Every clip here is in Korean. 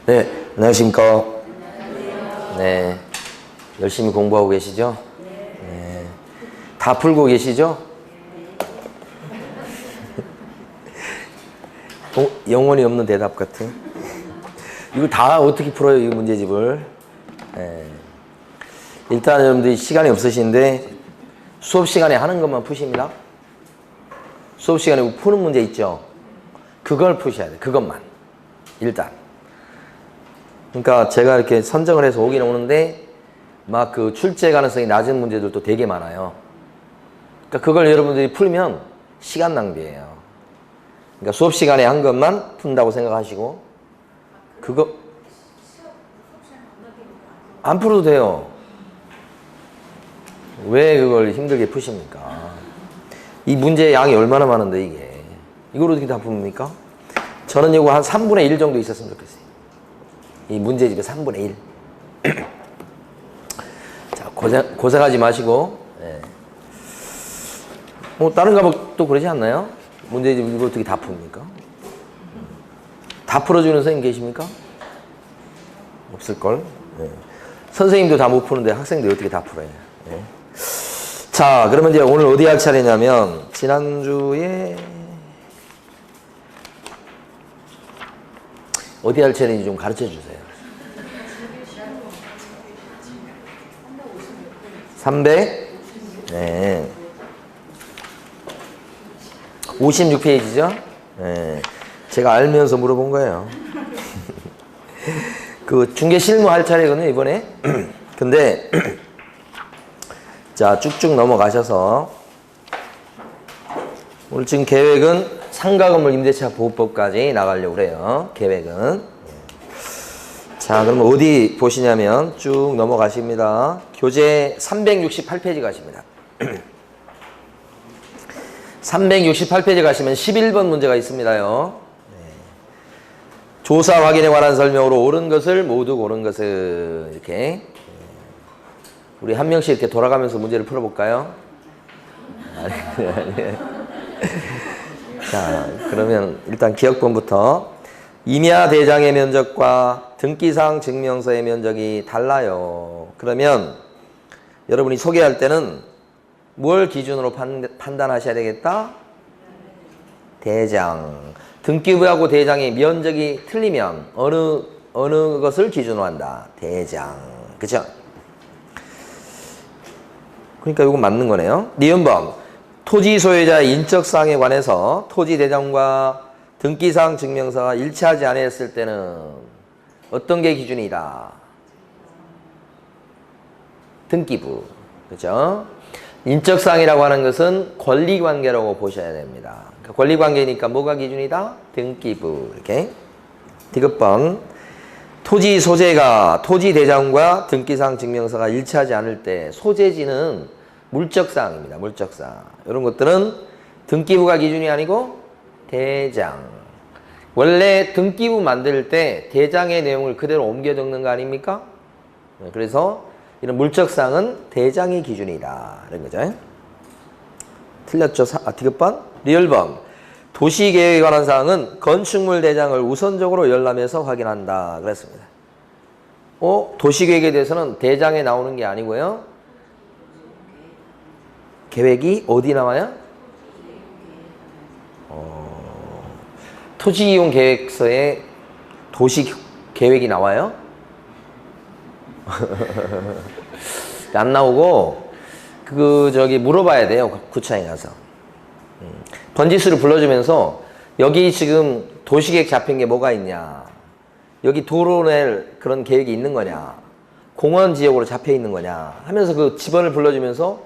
네, 안녕하십니까. 네, 열심히 공부하고 계시죠? 네. 다 풀고 계시죠? 영혼이 없는 대답 같은. 이걸 다 어떻게 풀어요, 이 문제집을? 네. 일단 여러분들이 시간이 없으신데 수업 시간에 하는 것만 푸십니다. 수업 시간에 푸는 문제 있죠? 그걸 푸셔야 돼, 그것만. 일단. 그러니까 제가 이렇게 선정을 해서 오긴 오는데 막 그 출제 가능성이 낮은 문제들도 되게 많아요. 그러니까 그걸 여러분들이 풀면 시간 낭비예요. 그러니까 수업 시간에 한 것만 푼다고 생각하시고 그거 안 풀어도 돼요. 왜 그걸 힘들게 푸십니까? 이 문제의 양이 얼마나 많은데 이게. 이걸 어떻게 다 풉니까? 저는 이거 한 3분의 1 정도 있었으면 좋겠어요. 이 문제집의 3분의 1. 자, 고생하지 마시고. 네. 다른 과목도 그러지 않나요? 문제집 이거 어떻게 다 풉니까? 다 풀어주는 선생님 계십니까? 없을걸? 네. 선생님도 다 못 푸는데 학생들이 어떻게 다 풀어요? 네. 자, 그러면 이제 오늘 어디 할 차례냐면, 지난주에, 어디 할 차례인지 좀 가르쳐 주세요. 300? 네. 56페이지죠? 네. 제가 알면서 물어본 거예요. 그 중개 실무 할 차례거든요, 이번에. 근데, 자, 쭉쭉 넘어가셔서, 오늘 지금 계획은 상가건물 임대차 보호법까지 나가려고 그래요. 계획은. 자, 그럼 어디 보시냐면 쭉 넘어가십니다. 교재 368페이지 가십니다. 368페이지 가시면 11번 문제가 있습니다요. 네. 조사 확인에 관한 설명으로 옳은 것을 모두 고른 것을 이렇게. 우리 한 명씩 이렇게 돌아가면서 문제를 풀어볼까요? 아니. 자, 그러면 일단 기억본부터. 임야 대장의 면적과 등기상 증명서의 면적이 달라요. 그러면 여러분이 소개할 때는 뭘 기준으로 판단하셔야 되겠다? 대장. 등기부하고 대장의 면적이 틀리면 어느 것을 기준으로 한다? 대장. 그쵸? 그러니까 이거 맞는 거네요. 니은번. 토지 소유자의 인적사항에 관해서 토지 대장과 등기상 증명서가 일치하지 않았을 때는 어떤 게 기준이다? 등기부. 그죠? 인적사항이라고 하는 것은 권리관계라고 보셔야 됩니다. 그러니까 권리관계니까 뭐가 기준이다? 등기부. 이렇게. 디귿번. 토지 소재가 토지 대장과 등기상 증명서가 일치하지 않을 때 소재지는 물적사항입니다. 물적사항. 이런 것들은 등기부가 기준이 아니고 대장. 원래 등기부 만들 때 대장의 내용을 그대로 옮겨 적는 거 아닙니까? 그래서 이런 물적사항은 대장이 기준이다. 이런 거죠. 틀렸죠? 디귿번? 리을번. 도시계획에 관한 사항은 건축물 대장을 우선적으로 열람해서 확인한다. 그랬습니다. 도시계획에 대해서는 대장에 나오는 게 아니고요. 계획이 어디 나와요? 토지이용 계획서에 도시 계획이 나와요? 안 나오고 물어봐야 돼요. 구청에 가서. 번지수를 불러주면서 여기 지금 도시계획 잡힌 게 뭐가 있냐? 여기 도로 낼 그런 계획이 있는 거냐? 공원 지역으로 잡혀 있는 거냐? 하면서 그 집원을 불러주면서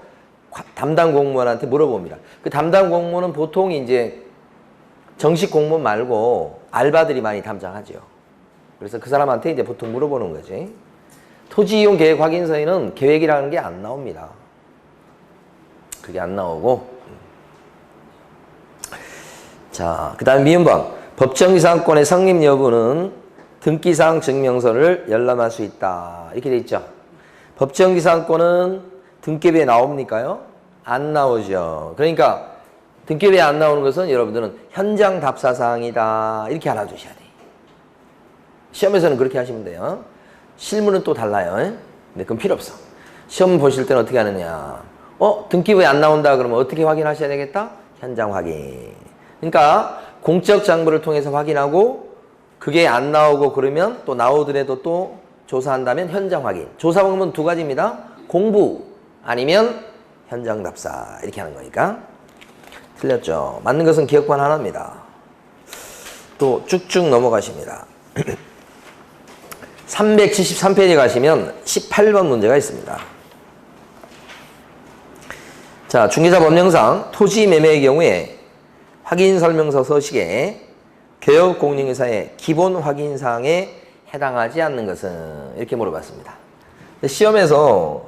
담당 공무원한테 물어봅니다. 그 담당 공무원은 보통 이제 정식 공무원 말고 알바들이 많이 담당하죠. 그래서 그 사람한테 이제 보통 물어보는 거지. 토지 이용 계획 확인서에는 계획이라는 게 안 나옵니다. 그게 안 나오고. 자, 그 다음에 미음번. 법정기상권의 성립 여부는 등기상 증명서를 열람할 수 있다. 이렇게 돼 있죠. 법정기상권은 등기부에 나옵니까요? 안 나오죠. 그러니까 등기부에 안 나오는 것은 여러분들은 현장 답사 사항이다. 이렇게 알아두셔야 돼. 시험에서는 그렇게 하시면 돼요. 실무는 또 달라요. 근데 그건 필요 없어. 시험 보실 때는 어떻게 하느냐. 등기부에 안 나온다 그러면 어떻게 확인하셔야 되겠다? 현장 확인. 그러니까 공적 장부를 통해서 확인하고 그게 안 나오고 그러면 또 나오더라도 또 조사한다면 현장 확인. 조사 방법은 두 가지입니다. 공부 아니면 현장 답사 이렇게 하는 거니까. 틀렸죠. 맞는 것은 기억관 하나입니다. 또 쭉쭉 넘어가십니다. 373페이지 가시면 18번 문제가 있습니다. 자, 중개사 법령상 토지 매매의 경우에 확인설명서 서식에 개업공인회사의 기본 확인사항에 해당하지 않는 것은 이렇게 물어봤습니다. 시험에서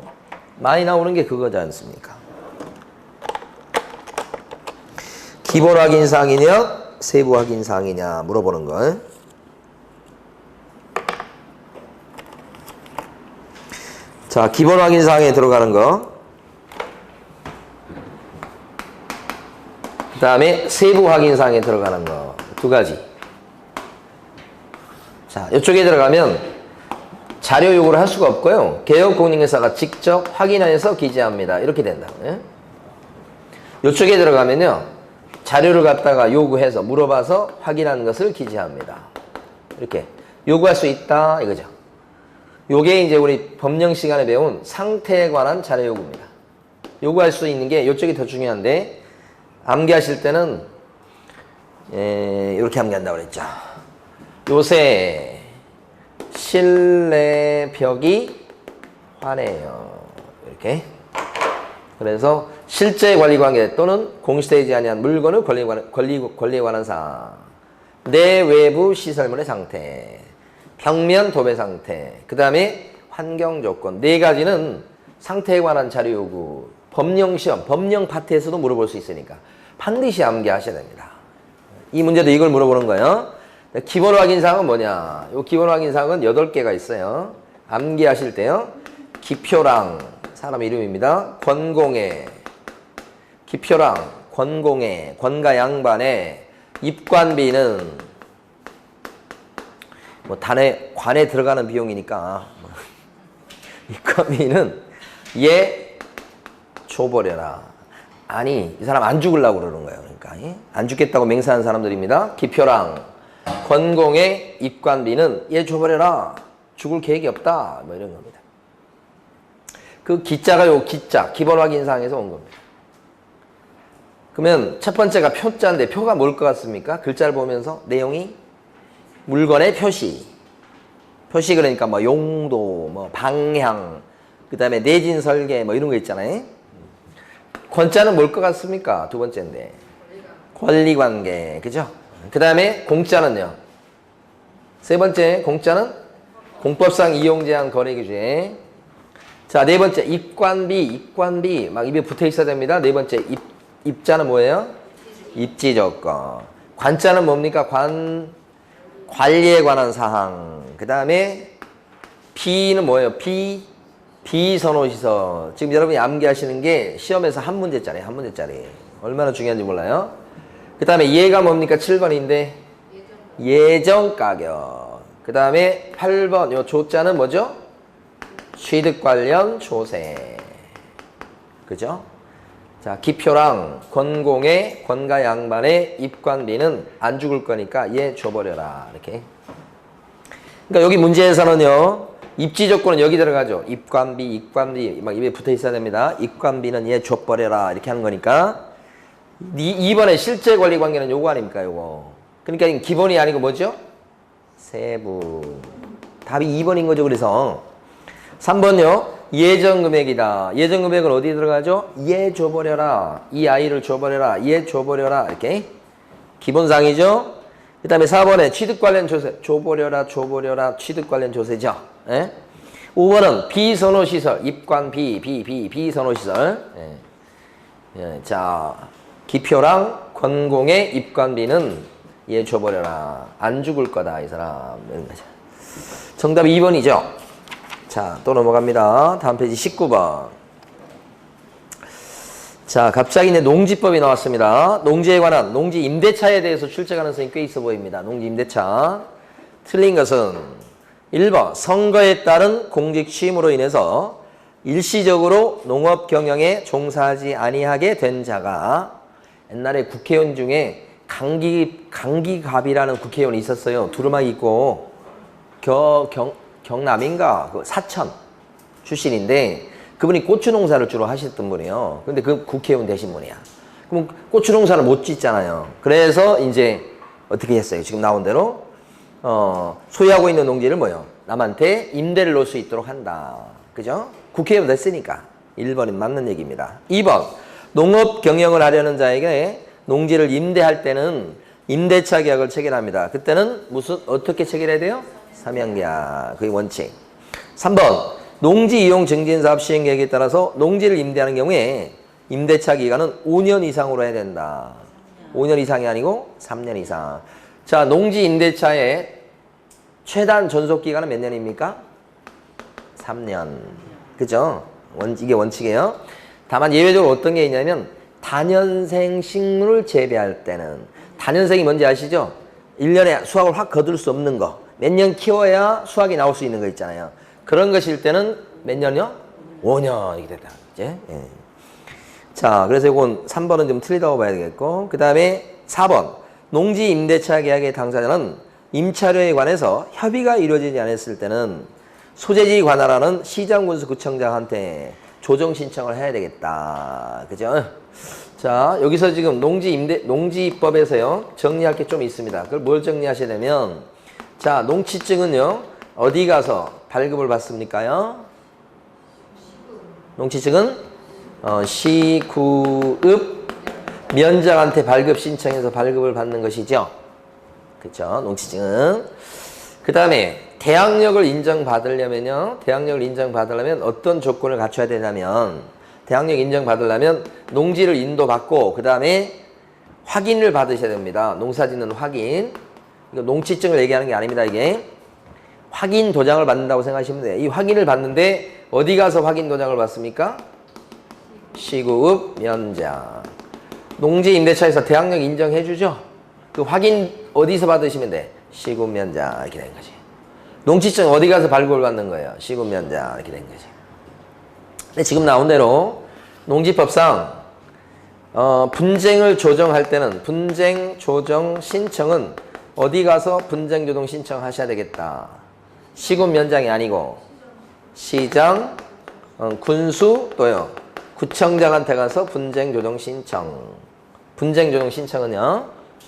많이 나오는 게 그거지 않습니까? 기본 확인사항이냐 세부 확인사항이냐 물어보는 거. 자, 기본 확인사항에 들어가는 거. 그 다음에 세부 확인사항에 들어가는 거. 두 가지. 자, 이쪽에 들어가면 자료 요구를 할 수가 없고요. 개업공인회사가 직접 확인해서 기재합니다. 이렇게 된다. 이쪽에 들어가면요. 자료를 갖다가 요구해서 물어봐서 확인하는 것을 기재합니다. 이렇게 요구할 수 있다 이거죠. 요게 이제 우리 법령 시간에 배운 상태에 관한 자료 요구입니다. 요구할 수 있는 게 이쪽이 더 중요한데 암기하실 때는 이렇게 암기한다고 그랬죠. 요새 실내 벽이 화내요. 이렇게. 그래서 실제 관리관계 또는 공시되지 아니한 물건의 권리에 관한 사항, 내 외부 시설물의 상태, 벽면 도배 상태, 그 다음에 환경 조건. 네 가지는 상태에 관한 자료 요구, 법령 시험, 법령 파트에서도 물어볼 수 있으니까 반드시 암기하셔야 됩니다. 이 문제도 이걸 물어보는 거예요. 기본 확인사항은 뭐냐? 이 기본 확인사항은 8개가 있어요. 암기하실 때요. 기표랑 사람 이름입니다. 권공의, 기표랑 권공의, 권가 양반의 입관비는 뭐 관에 들어가는 비용이니까 입관비는 얘 줘버려라. 아니, 이 사람 안 죽으려고 그러는 거예요. 그러니까 안 죽겠다고 맹세한 사람들입니다. 기표랑 권공의 입관비는 얘 줘버려라. 죽을 계획이 없다. 뭐 이런 겁니다. 그 기자가 요 기자, 기본 확인사항에서 온 겁니다. 그러면 첫 번째가 표자인데 표가 뭘 것 같습니까? 글자를 보면서 내용이 물건의 표시. 표시 그러니까 뭐 용도, 뭐 방향, 그 다음에 내진 설계 뭐 이런 거 있잖아요. 권자는 뭘 것 같습니까? 두 번째인데. 권리관계. 그죠? 그 다음에 공자는요. 세 번째 공자는 공법상 이용제한 거래규제. 자, 네 번째 입관비 막 입에 붙어 있어야 됩니다. 네 번째 입자는 뭐예요? 입지 조건. 관자는 뭡니까? 관리에 관한 사항. 그 다음에 비는 뭐예요? 비선호시설. 지금 여러분이 암기하시는 게 시험에서 한 문제짜리. 얼마나 중요한지 몰라요. 그 다음에 얘가 뭡니까? 7번인데 예정 가격. 그 다음에 8번 요 조자는 뭐죠? 취득 관련 조세. 그죠? 자, 기표랑 권공의 권가 양반의 입관비는 안 죽을 거니까 얘 줘버려라. 이렇게. 그러니까 여기 문제에서는요. 입지 조건은 여기 들어가죠. 입관비 막 입에 붙어 있어야 됩니다. 입관비는 얘 줘버려라. 이렇게 하는 거니까. 2번에 실제 권리 관계는 요거 아닙니까? 요거. 그러니까 기본이 아니고 뭐죠? 세부. 답이 2번인 거죠. 그래서 3번요. 예정금액이다. 예정금액은 어디에 들어가죠? 얘 줘버려라. 이 아이를 줘버려라. 얘 줘버려라. 이렇게. 기본상이죠. 그 다음에 4번에 취득 관련 조세. 줘버려라. 취득 관련 조세죠. 예? 5번은 비선호시설. 입관 비선호시설. 예. 예. 자, 기표랑 권공의 입관비는 얘 줘버려라. 안 죽을 거다. 이 사람. 정답이 2번이죠. 자, 또 넘어갑니다. 다음 페이지 19번. 자, 갑자기 이제 농지법이 나왔습니다. 농지에 관한 농지 임대차에 대해서 출제 가능성이 꽤 있어 보입니다. 농지 임대차. 틀린 것은 1번 선거에 따른 공직 취임으로 인해서 일시적으로 농업 경영에 종사하지 아니하게 된 자가 옛날에 국회의원 중에 강기갑이라는 국회의원이 있었어요. 두루마기 있고 경남인가 그 사천 출신인데 그분이 고추 농사를 주로 하셨던 분이에요. 근데 그 국회의원 되신 분이야. 그럼 고추 농사를 못 짓잖아요. 그래서 이제 어떻게 했어요? 지금 나온 대로 소유하고 있는 농지를 뭐요? 남한테 임대를 놓을 수 있도록 한다. 그죠? 국회의원 됐으니까 1번이 맞는 얘기입니다. 2번 농업 경영을 하려는 자에게 농지를 임대할 때는 임대차 계약을 체결합니다. 그때는 어떻게 체결해야 돼요? 삼양계약. 그게 원칙. 3번 농지 이용 증진 사업 시행 계획에 따라서 농지를 임대하는 경우에 임대차 기간은 5년 이상으로 해야 된다. 5년 이상이 아니고 3년 이상. 자, 농지 임대차의 최단 존속 기간은 몇 년입니까? 3년. 그죠? 이게 원칙이에요. 다만 예외적으로 어떤 게 있냐면 다년생 식물을 재배할 때는 다년생이 뭔지 아시죠? 1년에 수확을 확 거둘 수 없는 거. 몇 년 키워야 수확이 나올 수 있는 거 있잖아요. 그런 것일 때는 몇 년이요? 5년 이렇게 된다. 이제. 예. 자, 그래서 이건 3번은 좀 틀리다고 봐야 되겠고, 그 다음에 4번 농지 임대차 계약의 당사자는 임차료에 관해서 협의가 이루어지지 않았을 때는 소재지 관할하는 시장군수구청장한테 조정 신청을 해야 되겠다. 그죠? 자, 여기서 지금 농지법에서요 정리할 게 좀 있습니다. 그걸 뭘 정리하셔야 되면, 자, 농취증은요 어디 가서 발급을 받습니까요? 농취증은 시구읍 면장한테 발급 신청해서 발급을 받는 것이죠. 그렇죠? 농취증은. 그 다음에 대항력을 인정받으려면요. 대항력을 인정받으려면 어떤 조건을 갖춰야 되냐면, 대항력 인정받으려면 농지를 인도받고 그 다음에 확인을 받으셔야 됩니다. 농사짓는 확인. 이거 농취증을 얘기하는 게 아닙니다. 이게 확인 도장을 받는다고 생각하시면 돼요. 이 확인을 받는데 어디 가서 확인 도장을 받습니까? 시구읍 면장. 농지 임대차에서 대항력 인정해주죠. 그 확인 어디서 받으시면 돼? 시구읍 면장. 이렇게 된 거지. 농취증 어디 가서 발급을 받는 거예요? 시구읍 면장. 이렇게 된 거지. 근데 지금 나온 대로 농지법상 분쟁을 조정할 때는 분쟁 조정 신청은 어디 가서 분쟁 조정 신청하셔야 되겠다. 시군 면장이 아니고 시장, 군수 또요 구청장한테 가서 분쟁 조정 신청. 분쟁 조정 신청은요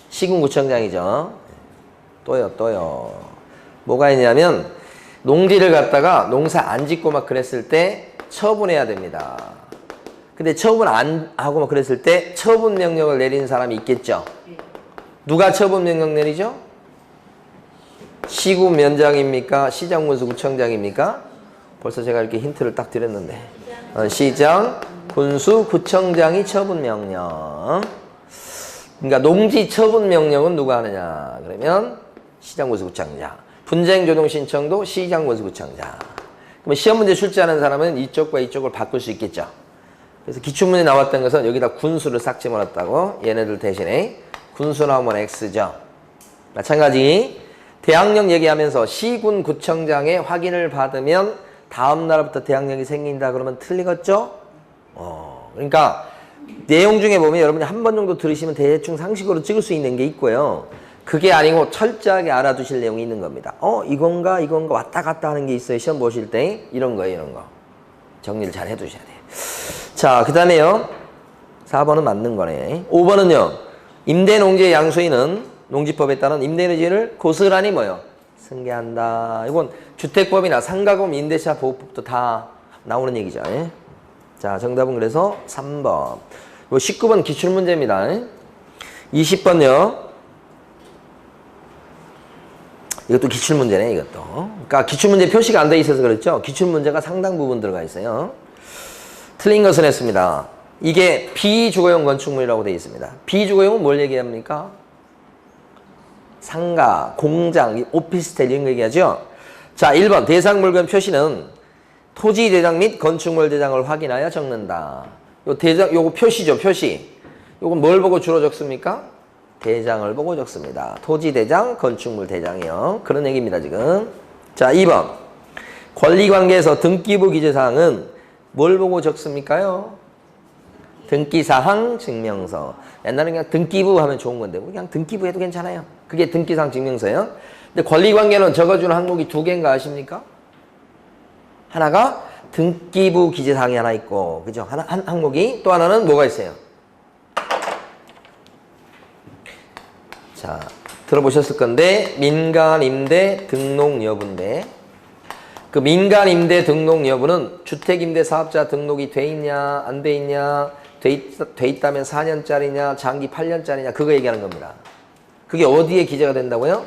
시군구청장이죠. 또요 뭐가 있냐면 농지를 갖다가 농사 안 짓고 막 그랬을 때 처분해야 됩니다. 근데 처분 안 하고 막 그랬을 때 처분 명령을 내리는 사람이 있겠죠. 누가 처분 명령 내리죠? 시군 면장입니까? 시장군수 구청장입니까? 벌써 제가 이렇게 힌트를 딱 드렸는데 시장, 군수, 구청장이 처분 명령. 그러니까 농지 처분 명령은 누가 하느냐? 그러면 시장군수 구청장. 분쟁 조정 신청도 시장군수 구청장. 그럼 시험 문제 출제하는 사람은 이쪽과 이쪽을 바꿀 수 있겠죠. 그래서 기출문제 나왔던 것은 여기다 군수를 싹 집어넣었다고. 얘네들 대신에 군수 나오면 X죠. 마찬가지 대항력 얘기하면서 시군 구청장의 확인을 받으면 다음 날부터 대항력이 생긴다 그러면 틀리겠죠? 그러니까 내용 중에 보면 여러분이 한 번 정도 들으시면 대충 상식으로 찍을 수 있는 게 있고요. 그게 아니고 철저하게 알아두실 내용이 있는 겁니다. 이건가 왔다 갔다 하는 게 있어요. 시험 보실 때 이런 거 정리를 잘 해두셔야 돼요. 자, 그 다음에요 4번은 맞는 거네. 5번은요 임대농지의 양수인은 농지법에 따른 임대농지를 고스란히 뭐요? 승계한다. 이건 주택법이나 상가금 임대차 보호법도 다 나오는 얘기죠. 자, 정답은 그래서 3번. 19번 기출문제입니다. 20번요 이것도 기출문제네. 이것도 그러니까 기출문제 표시가 안 돼 있어서 그렇죠. 기출문제가 상당 부분 들어가 있어요. 틀린 것은 했습니다. 이게 비주거용 건축물이라고 되어 있습니다. 비주거용은 뭘 얘기합니까? 상가, 공장, 오피스텔 이런 거 얘기하죠. 자, 1번 대상 물건 표시는 토지 대장 및 건축물 대장을 확인하여 적는다. 요 대장, 요거 표시죠, 표시. 요건 뭘 보고 주로 적습니까? 대장을 보고 적습니다. 토지 대장, 건축물 대장이요. 그런 얘기입니다, 지금. 자, 2번. 권리관계에서 등기부 기재사항은 뭘 보고 적습니까요? 등기사항 증명서. 옛날에 그냥 등기부 하면 좋은 건데, 그냥 등기부 해도 괜찮아요. 그게 등기사항 증명서예요. 근데 권리관계는 적어주는 항목이 두 개인가 아십니까? 하나가 등기부 기재사항이 하나 있고, 그죠? 한 항목이. 또 하나는 뭐가 있어요? 자, 들어보셨을 건데, 민간임대 등록 여부인데, 그 민간임대 등록 여부는 주택임대 사업자 등록이 돼 있냐, 안 돼 있냐, 돼 있다면 4년짜리냐, 장기 8년짜리냐, 그거 얘기하는 겁니다. 그게 어디에 기재가 된다고요?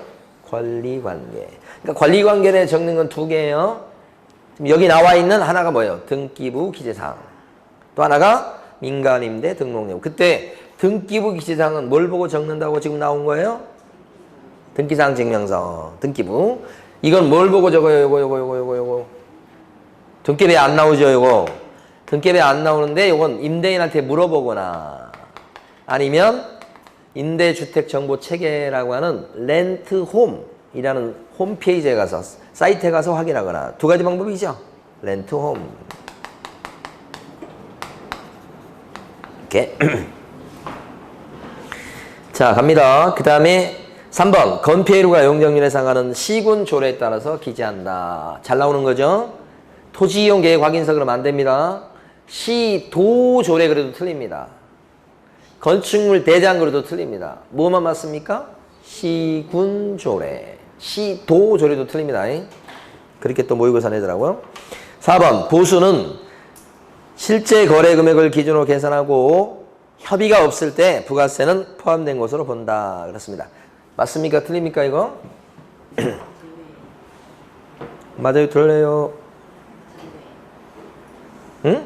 권리관계. 그러니까 권리관계에 적는 건 두 개예요. 지금 여기 나와 있는 하나가 뭐예요? 등기부 기재사항. 또 하나가 민간임대 등록 여부. 그때 등기부 기재사항은 뭘 보고 적는다고 지금 나온 거예요? 등기사항 증명서, 등기부. 이건 뭘 보고 적어요? 요거. 등기부에 안 나오죠, 요거. 등기부에 안 나오는데 요건 임대인한테 물어보거나 아니면 임대주택정보체계라고 하는 렌트홈이라는 홈페이지에 가서 사이트에 가서 확인하거나 두 가지 방법이죠. 렌트홈. 이렇게. 자, 갑니다. 그 다음에 3번. 건폐율과 용적률에 상하는 시군 조례에 따라서 기재한다. 잘 나오는 거죠? 토지이용 계획 확인서 그러면 안 됩니다. 시도 조례 그래도 틀립니다. 건축물 대장 그래도 틀립니다. 뭐만 맞습니까? 시군 조례. 시도 조례도 틀립니다. 그렇게 또 모의고사 내더라고요. 4번. 보수는 실제 거래 금액을 기준으로 계산하고 협의가 없을 때 부가세는 포함된 것으로 본다. 그렇습니다. 맞습니까? 틀립니까 이거? 맞아요? 틀려요? 응?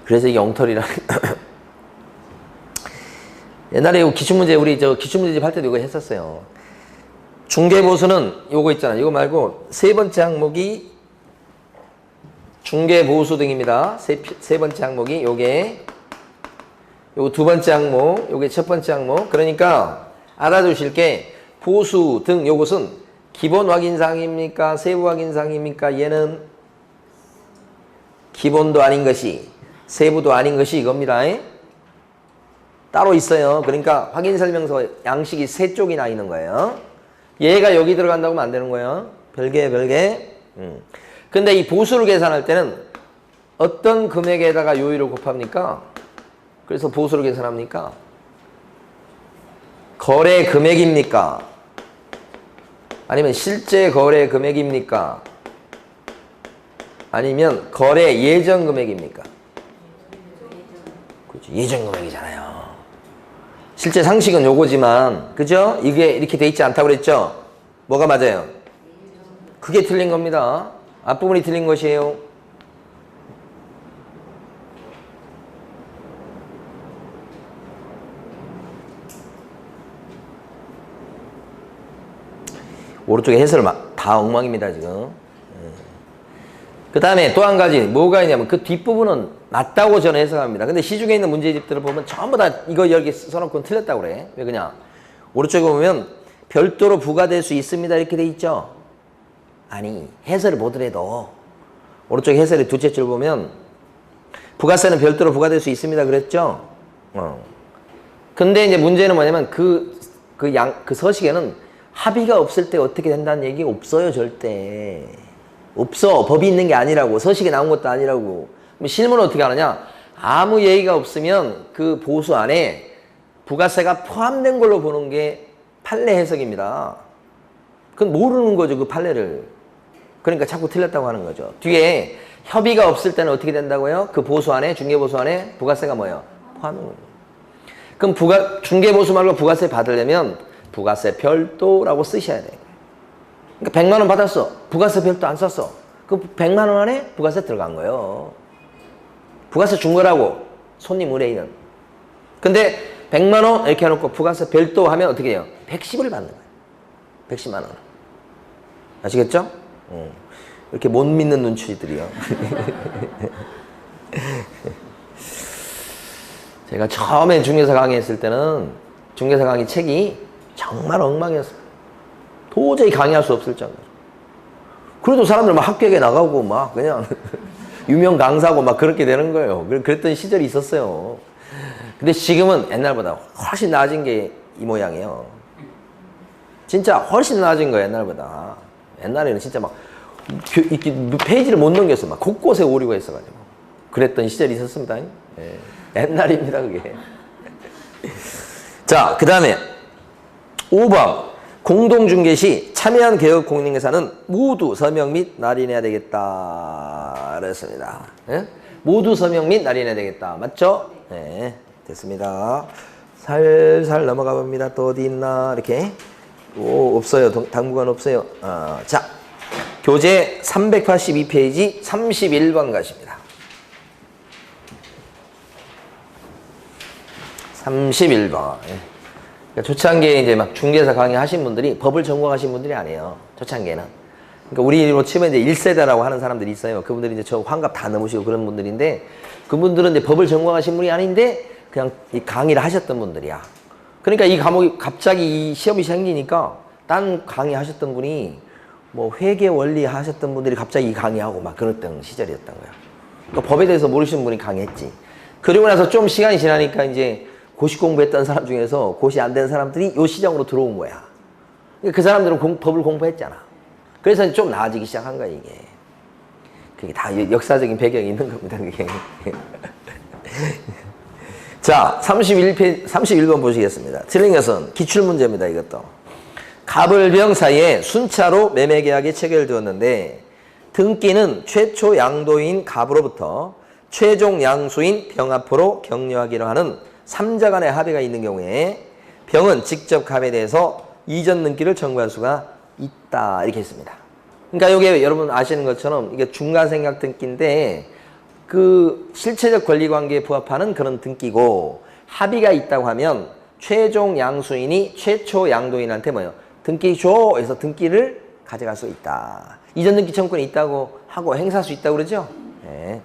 그래서 이게 엉터리라. 옛날에 이거 기출문제 우리 저 기출문제집 할 때도 이거 했었어요. 중개보수는 요거 있잖아요. 이거 말고 세 번째 항목이 중개보수 등입니다. 세 번째 항목이 요게 요거 두 번째 항목, 요게 첫 번째 항목. 그러니까 알아두실 게 보수 등 요것은 기본 확인사항입니까? 세부 확인사항입니까? 얘는 기본도 아닌 것이 세부도 아닌 것이 이겁니다. 따로 있어요. 그러니까 확인설명서 양식이 세 쪽이나 있는 거예요. 얘가 여기 들어간다고 하면 안 되는 거예요. 별개. 근데 이 보수를 계산할 때는 어떤 금액에다가 요율을 곱합니까? 그래서 보수를 계산합니까? 거래 금액입니까? 아니면 실제 거래 금액입니까? 아니면 거래 예정 금액입니까? 그렇죠. 예정 금액이잖아요. 실제 상식은 요거지만, 그죠? 이게 이렇게 돼 있지 않다고 그랬죠? 뭐가 맞아요? 그게 틀린 겁니다. 앞부분이 틀린 것이에요. 오른쪽에 해설 다 엉망입니다, 지금. 그 다음에 또 한 가지 뭐가 있냐면 그 뒷부분은 맞다고 저는 해석합니다. 근데 시중에 있는 문제집들을 보면 전부 다 이거 여기 써놓고는 틀렸다고 그래. 왜 그냥? 오른쪽에 보면 별도로 부과될 수 있습니다 이렇게 돼 있죠? 아니, 해설을 보더라도 오른쪽에 해설의 두째 줄 보면 부가세는 별도로 부과될 수 있습니다 그랬죠? 근데 이제 문제는 뭐냐면 그 서식에는 합의가 없을 때 어떻게 된다는 얘기 없어요, 절대. 없어. 법이 있는 게 아니라고. 서식에 나온 것도 아니라고. 그럼 실무는 어떻게 하느냐? 아무 얘기가 없으면 그 보수 안에 부가세가 포함된 걸로 보는 게 판례 해석입니다. 그건 모르는 거죠, 그 판례를. 그러니까 자꾸 틀렸다고 하는 거죠. 뒤에 협의가 없을 때는 어떻게 된다고요? 그 보수 안에, 중개보수 안에 부가세가 뭐예요? 포함된 거예요. 그럼 중개보수 말고 부가세 받으려면 부가세 별도라고 쓰셔야 돼요. 그러니까 100만 원 받았어. 부가세 별도 안 썼어. 그 100만 원 안에 부가세 들어간 거예요. 부가세 준 거라고, 손님 의뢰인은. 근데 100만 원 이렇게 해놓고 부가세 별도 하면 어떻게 해요? 110을 받는 거예요. 110만 원. 아시겠죠? 이렇게 못 믿는 눈치들이요. 제가 처음에 중개사 강의했을 때는 중개사 강의 책이 정말 엉망이었어요. 도저히 강의할 수 없을 정도로. 그래도 사람들 막 학교에 나가고 막 그냥 유명 강사고 막 그렇게 되는 거예요. 그랬던 시절이 있었어요. 근데 지금은 옛날보다 훨씬 나아진 게 이 모양이에요. 진짜 훨씬 나아진 거예요, 옛날보다. 옛날에는 진짜 막 이렇게 페이지를 못 넘겼어. 막 곳곳에 오류가 있어가지고. 그랬던 시절이 있었습니다. 네. 옛날입니다, 그게. 자, 그 다음에 5번. 공동중개 시 참여한 개업공인회사는 모두 서명 및 날인해야 되겠다. 그랬습니다. 네? 모두 서명 및 날인해야 되겠다. 맞죠? 네. 됐습니다. 살살 넘어가 봅니다. 또 어디 있나? 이렇게. 오, 없어요. 당분간 없어요. 자, 교재 382페이지 31번 가십니다. 31번. 그러니까 초창기에 이제 막 중개사 강의 하신 분들이 법을 전공하신 분들이 아니에요. 초창기에는. 그러니까 우리로 치면 이제 1세대라고 하는 사람들이 있어요. 그분들이 이제 저 환갑 다 넘으시고 그런 분들인데 그분들은 이제 법을 전공하신 분이 아닌데 그냥 이 강의를 하셨던 분들이야. 그러니까 이 과목이 갑자기 이 시험이 생기니까 딴 강의 하셨던 분이 뭐 회계 원리 하셨던 분들이 갑자기 이 강의하고 막 그랬던 시절이었던 거야. 그러니까 법에 대해서 모르시는 분이 강의했지. 그리고 나서 좀 시간이 지나니까 이제 고시 공부했던 사람 중에서 고시 안 된 사람들이 요 시장으로 들어온 거야. 그러니까 그 사람들은 법을 공부했잖아. 그래서 좀 나아지기 시작한 거야, 이게. 그게 다 역사적인 배경이 있는 겁니다, 그게. 자, 31번 보시겠습니다. 틀린 것은 기출문제입니다, 이것도. 갑을병 사이에 순차로 매매계약이 체결되었는데 등기는 최초 양도인 갑으로부터 최종 양수인 병 앞으로 격려하기로 하는 3자 간의 합의가 있는 경우에 병은 직접 갑에 대해서 이전 등기를 청구할 수가 있다. 이렇게 했습니다. 그러니까 이게 여러분 아시는 것처럼 이게 중간생각 등기인데 그 실체적 권리관계에 부합하는 그런 등기고 합의가 있다고 하면 최종 양수인이 최초 양도인한테 뭐예요? 등기 줘! 해서 등기를 가져갈 수 있다. 이전 등기 청구권이 있다고 하고 행사할 수 있다고 그러죠? 네.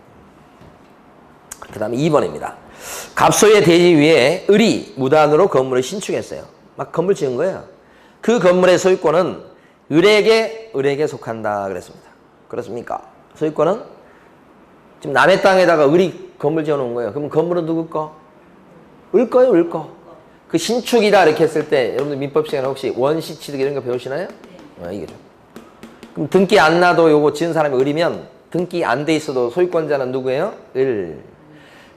그 다음에 2번입니다. 갑소의 대지 위에 을이 무단으로 건물을 신축했어요. 막 건물 지은 거예요. 그 건물의 소유권은 을에게 속한다 그랬습니다. 그렇습니까? 소유권은 지금 남의 땅에다가 을이 건물 지어놓은 거예요. 그럼 건물은 누구 거? 을 거예요, 을 거. 그 신축이다 이렇게 했을 때 여러분들 민법 시간에 혹시 원시 취득 이런 거 배우시나요? 이게죠. 그럼 등기 안 나도 요거 지은 사람이 을이면 등기 안 돼 있어도 소유권자는 누구예요? 을.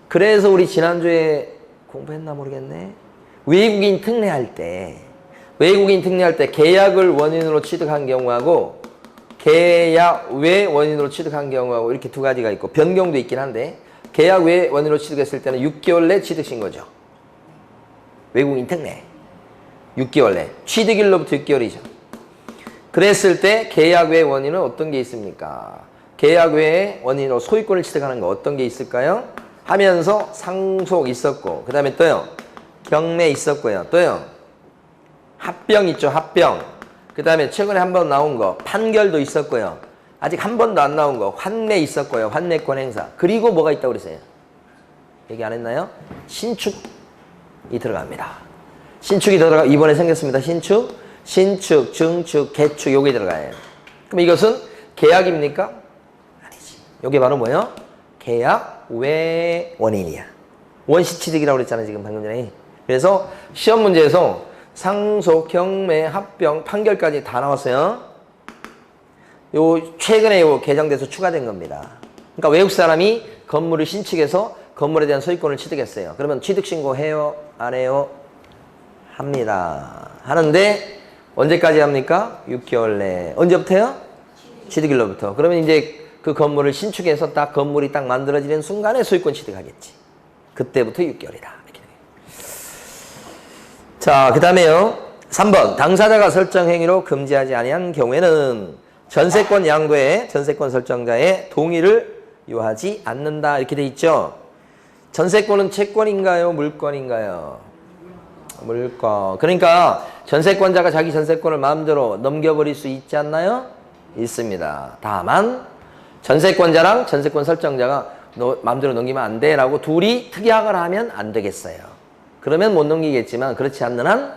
그래서 우리 지난주에 공부했나 모르겠네. 외국인 특례할 때 계약을 원인으로 취득한 경우하고 계약 외 원인으로 취득한 경우하고 이렇게 두 가지가 있고 변경도 있긴 한데 계약 외 원인으로 취득했을 때는 6개월 내 취득신 거죠. 외국인 특례 6개월 내 취득일로부터 6개월이죠. 그랬을 때 계약 외 원인은 어떤 게 있습니까? 계약 외 원인으로 소유권을 취득하는 거 어떤 게 있을까요? 하면서 상속 있었고 그 다음에 또요 경매 있었고요. 또요 합병 있죠. 합병. 그 다음에 최근에 한 번 나온 거 판결도 있었고요. 아직 한 번도 안 나온 거 환매 있었고요. 환매권 행사. 그리고 뭐가 있다고 그랬어요? 얘기 안 했나요? 신축이 들어갑니다. 신축이 이번에 생겼습니다. 신축, 증축, 개축 요게 들어가요. 그럼 이것은 계약입니까? 아니지. 요게 바로 뭐예요? 계약 외 원인이야. 원시취득이라고 그랬잖아요. 지금 방금 전에. 그래서 시험 문제에서 상속, 경매, 합병, 판결까지 다 나왔어요. 요 최근에 요 개정돼서 추가된 겁니다. 그러니까 외국 사람이 건물을 신축해서 건물에 대한 소유권을 취득했어요. 그러면 취득신고 해요? 안 해요? 합니다. 하는데 언제까지 합니까? 6개월 내. 언제부터요? 취득일로부터. 그러면 이제 그 건물을 신축해서 딱 건물이 딱 만들어지는 순간에 소유권 취득하겠지. 그때부터 6개월이다. 자, 그 다음에요. 3번. 당사자가 설정 행위로 금지하지 아니한 경우에는 전세권 양도에 전세권 설정자의 동의를 요하지 않는다. 이렇게 돼 있죠. 전세권은 채권인가요? 물권인가요? 물권. 그러니까 전세권자가 자기 전세권을 마음대로 넘겨버릴 수 있지 않나요? 있습니다. 다만 전세권자랑 전세권 설정자가 너 마음대로 넘기면 안 돼 라고 둘이 특약을 하면 안 되겠어요. 그러면 못 넘기겠지만 그렇지 않는 한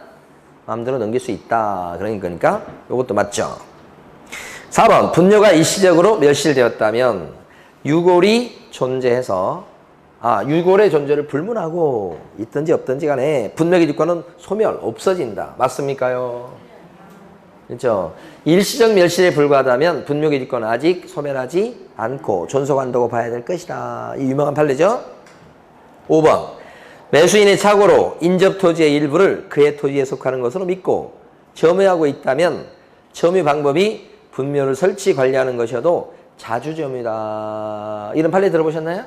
마음대로 넘길 수 있다. 그러니까 이것도 맞죠. 4번 분뇨가 일시적으로 멸실되었다면 유골이 존재해서 유골의 존재를 불문하고 있든지 없든지 간에 분뇨기지권은 소멸, 없어진다. 맞습니까요? 그렇죠? 일시적 멸실에 불과하다면 분뇨기지권은 아직 소멸하지 않고 존속한다고 봐야 될 것이다. 이 유명한 판례죠? 5번 매수인의 착오로 인접토지의 일부를 그의 토지에 속하는 것으로 믿고 점유하고 있다면 점유 방법이 분묘를 설치 관리하는 것이어도 자주점유다. 이런 판례 들어보셨나요?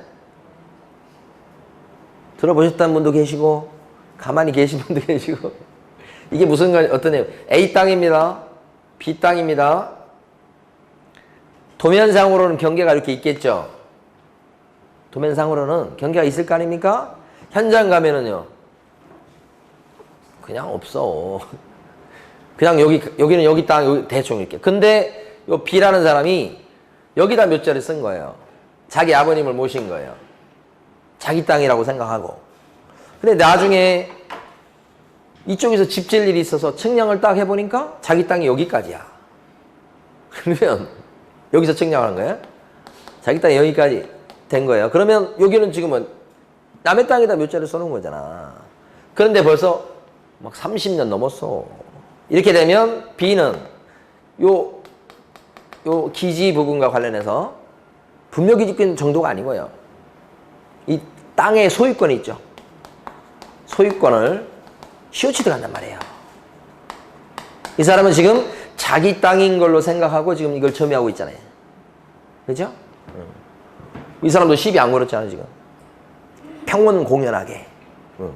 들어보셨다는 분도 계시고 가만히 계신 분도 계시고 이게 무슨 어떤 내용? A 땅입니다. B 땅입니다. 도면상으로는 경계가 이렇게 있겠죠. 도면상으로는 경계가 있을 거 아닙니까? 현장 가면은요 그냥 없어. 그냥 여기는 여기 땅 여기 대충 이렇게. 근데 요 B라는 사람이 여기다 몇 자리 쓴 거예요. 자기 아버님을 모신 거예요. 자기 땅이라고 생각하고. 근데 나중에 이쪽에서 집 질 일이 있어서 측량을 딱 해보니까 자기 땅이 여기까지야. 그러면 여기서 측량하는 거예요. 자기 땅이 여기까지 된 거예요. 그러면 여기는 지금은 남의 땅에다 몇 자리 써놓은 거잖아. 그런데 벌써 막 30년 넘었어. 이렇게 되면 B는 요 기지 부분과 관련해서 분묘기지권 정도가 아니고요. 이 땅의 소유권이 있죠. 소유권을 시효취득한단 말이에요. 이 사람은 지금 자기 땅인 걸로 생각하고 지금 이걸 점유하고 있잖아요. 그죠? 이 사람도 시비 안 걸었잖아 지금. 평온공연하게.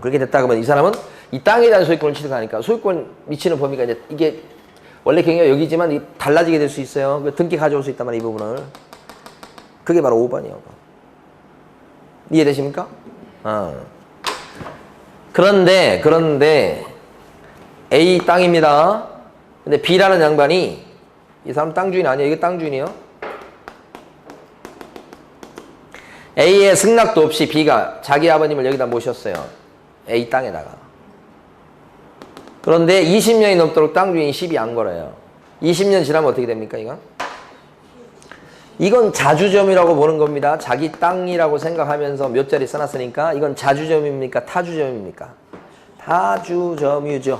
그렇게 됐다 그러면 이 사람은 이 땅에 대한 소유권을 취득하니까 소유권 미치는 범위가 이제 이게 원래 경계가 여기지만 달라지게 될 수 있어요. 등기 가져올 수 있단 말이에요, 이 부분을. 그게 바로 5번이에요. 이해되십니까? 그런데 A 땅입니다. 근데 B라는 양반이 이 사람 땅 주인 아니에요. 이게 땅 주인이에요. A의 승낙도 없이 B가 자기 아버님을 여기다 모셨어요. A 땅에다가. 그런데 20년이 넘도록 땅 주인이 시비 안 걸어요. 20년 지나면 어떻게 됩니까, 이건? 이건 자주점이라고 보는 겁니다. 자기 땅이라고 생각하면서 몇 자리 써놨으니까 이건 자주점입니까? 타주점입니까? 타주점유죠.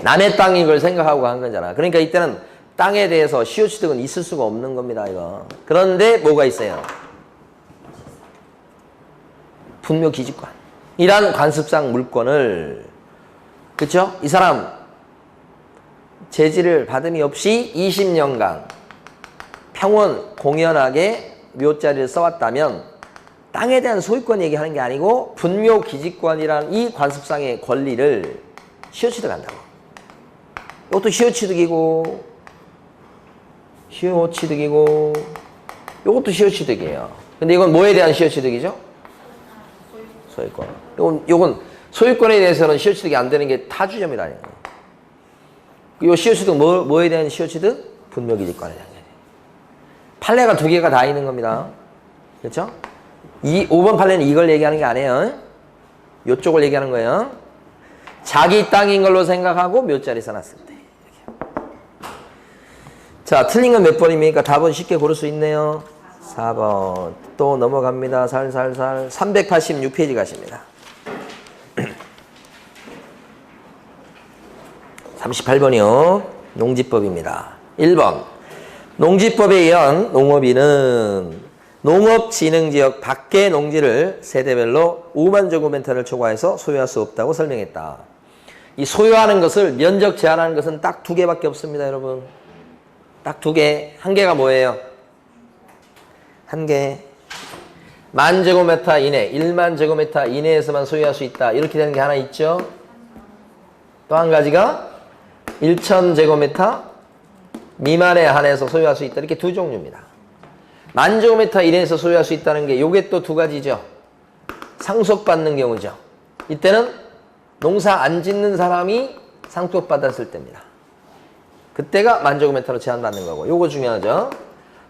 남의 땅인 걸 생각하고 한 거잖아. 그러니까 이때는 땅에 대해서 시효취득은 있을 수가 없는 겁니다, 이거. 그런데 뭐가 있어요? 분묘기지권. 이란 관습상 물권을, 그쵸? 이 사람 제지를 받음이 없이 20년간 평온 공연하게 묘자리를 써왔다면 땅에 대한 소유권 얘기하는 게 아니고 분묘기지권이라는 이 관습상의 권리를 시효취득한다고. 이것도 시효취득이고 이것도 시효취득이에요. 근데 이건 뭐에 대한 시효취득이죠? 소유권. 요건 소유권에 대해서는 시효취득이 안 되는 게 타주점이라는 거예요. 이 시효취득 뭐에 대한 시효취득? 분묘기지권에 대한 거예요. 판례가 두 개가 다 있는 겁니다. 그렇죠? 5번 판례는 이걸 얘기하는 게 아니에요. 이쪽을 얘기하는 거예요. 자기 땅인 걸로 생각하고 몇 자리 써놨을 때. 이렇게. 자, 틀린 건 몇 번입니까? 답은 쉽게 고를 수 있네요. 4번. 또 넘어갑니다. 살살살. 386페이지 가십니다. 38번이요. 농지법입니다. 1번. 농지법에 의한 농업인은 농업진흥지역 밖의 농지를 세대별로 5만 제곱미터를 초과해서 소유할 수 없다고 설명했다. 이 소유하는 것을 면적 제한하는 것은 딱 두 개밖에 없습니다, 여러분. 딱 두 개. 한 개가 뭐예요? 한 개. 10,000제곱미터 이내, 1만 제곱미터 이내에서만 소유할 수 있다. 이렇게 되는 게 하나 있죠. 또 한 가지가 1,000제곱미터 미만에 한해서 소유할 수 있다. 이렇게 두 종류입니다. 10,000제곱미터 이내에서 소유할 수 있다는 게 요게 또 두 가지죠. 상속받는 경우죠. 이때는 농사 안 짓는 사람이 상속받았을 때입니다. 그때가 10,000제곱미터로 제한받는 거고 요거 중요하죠.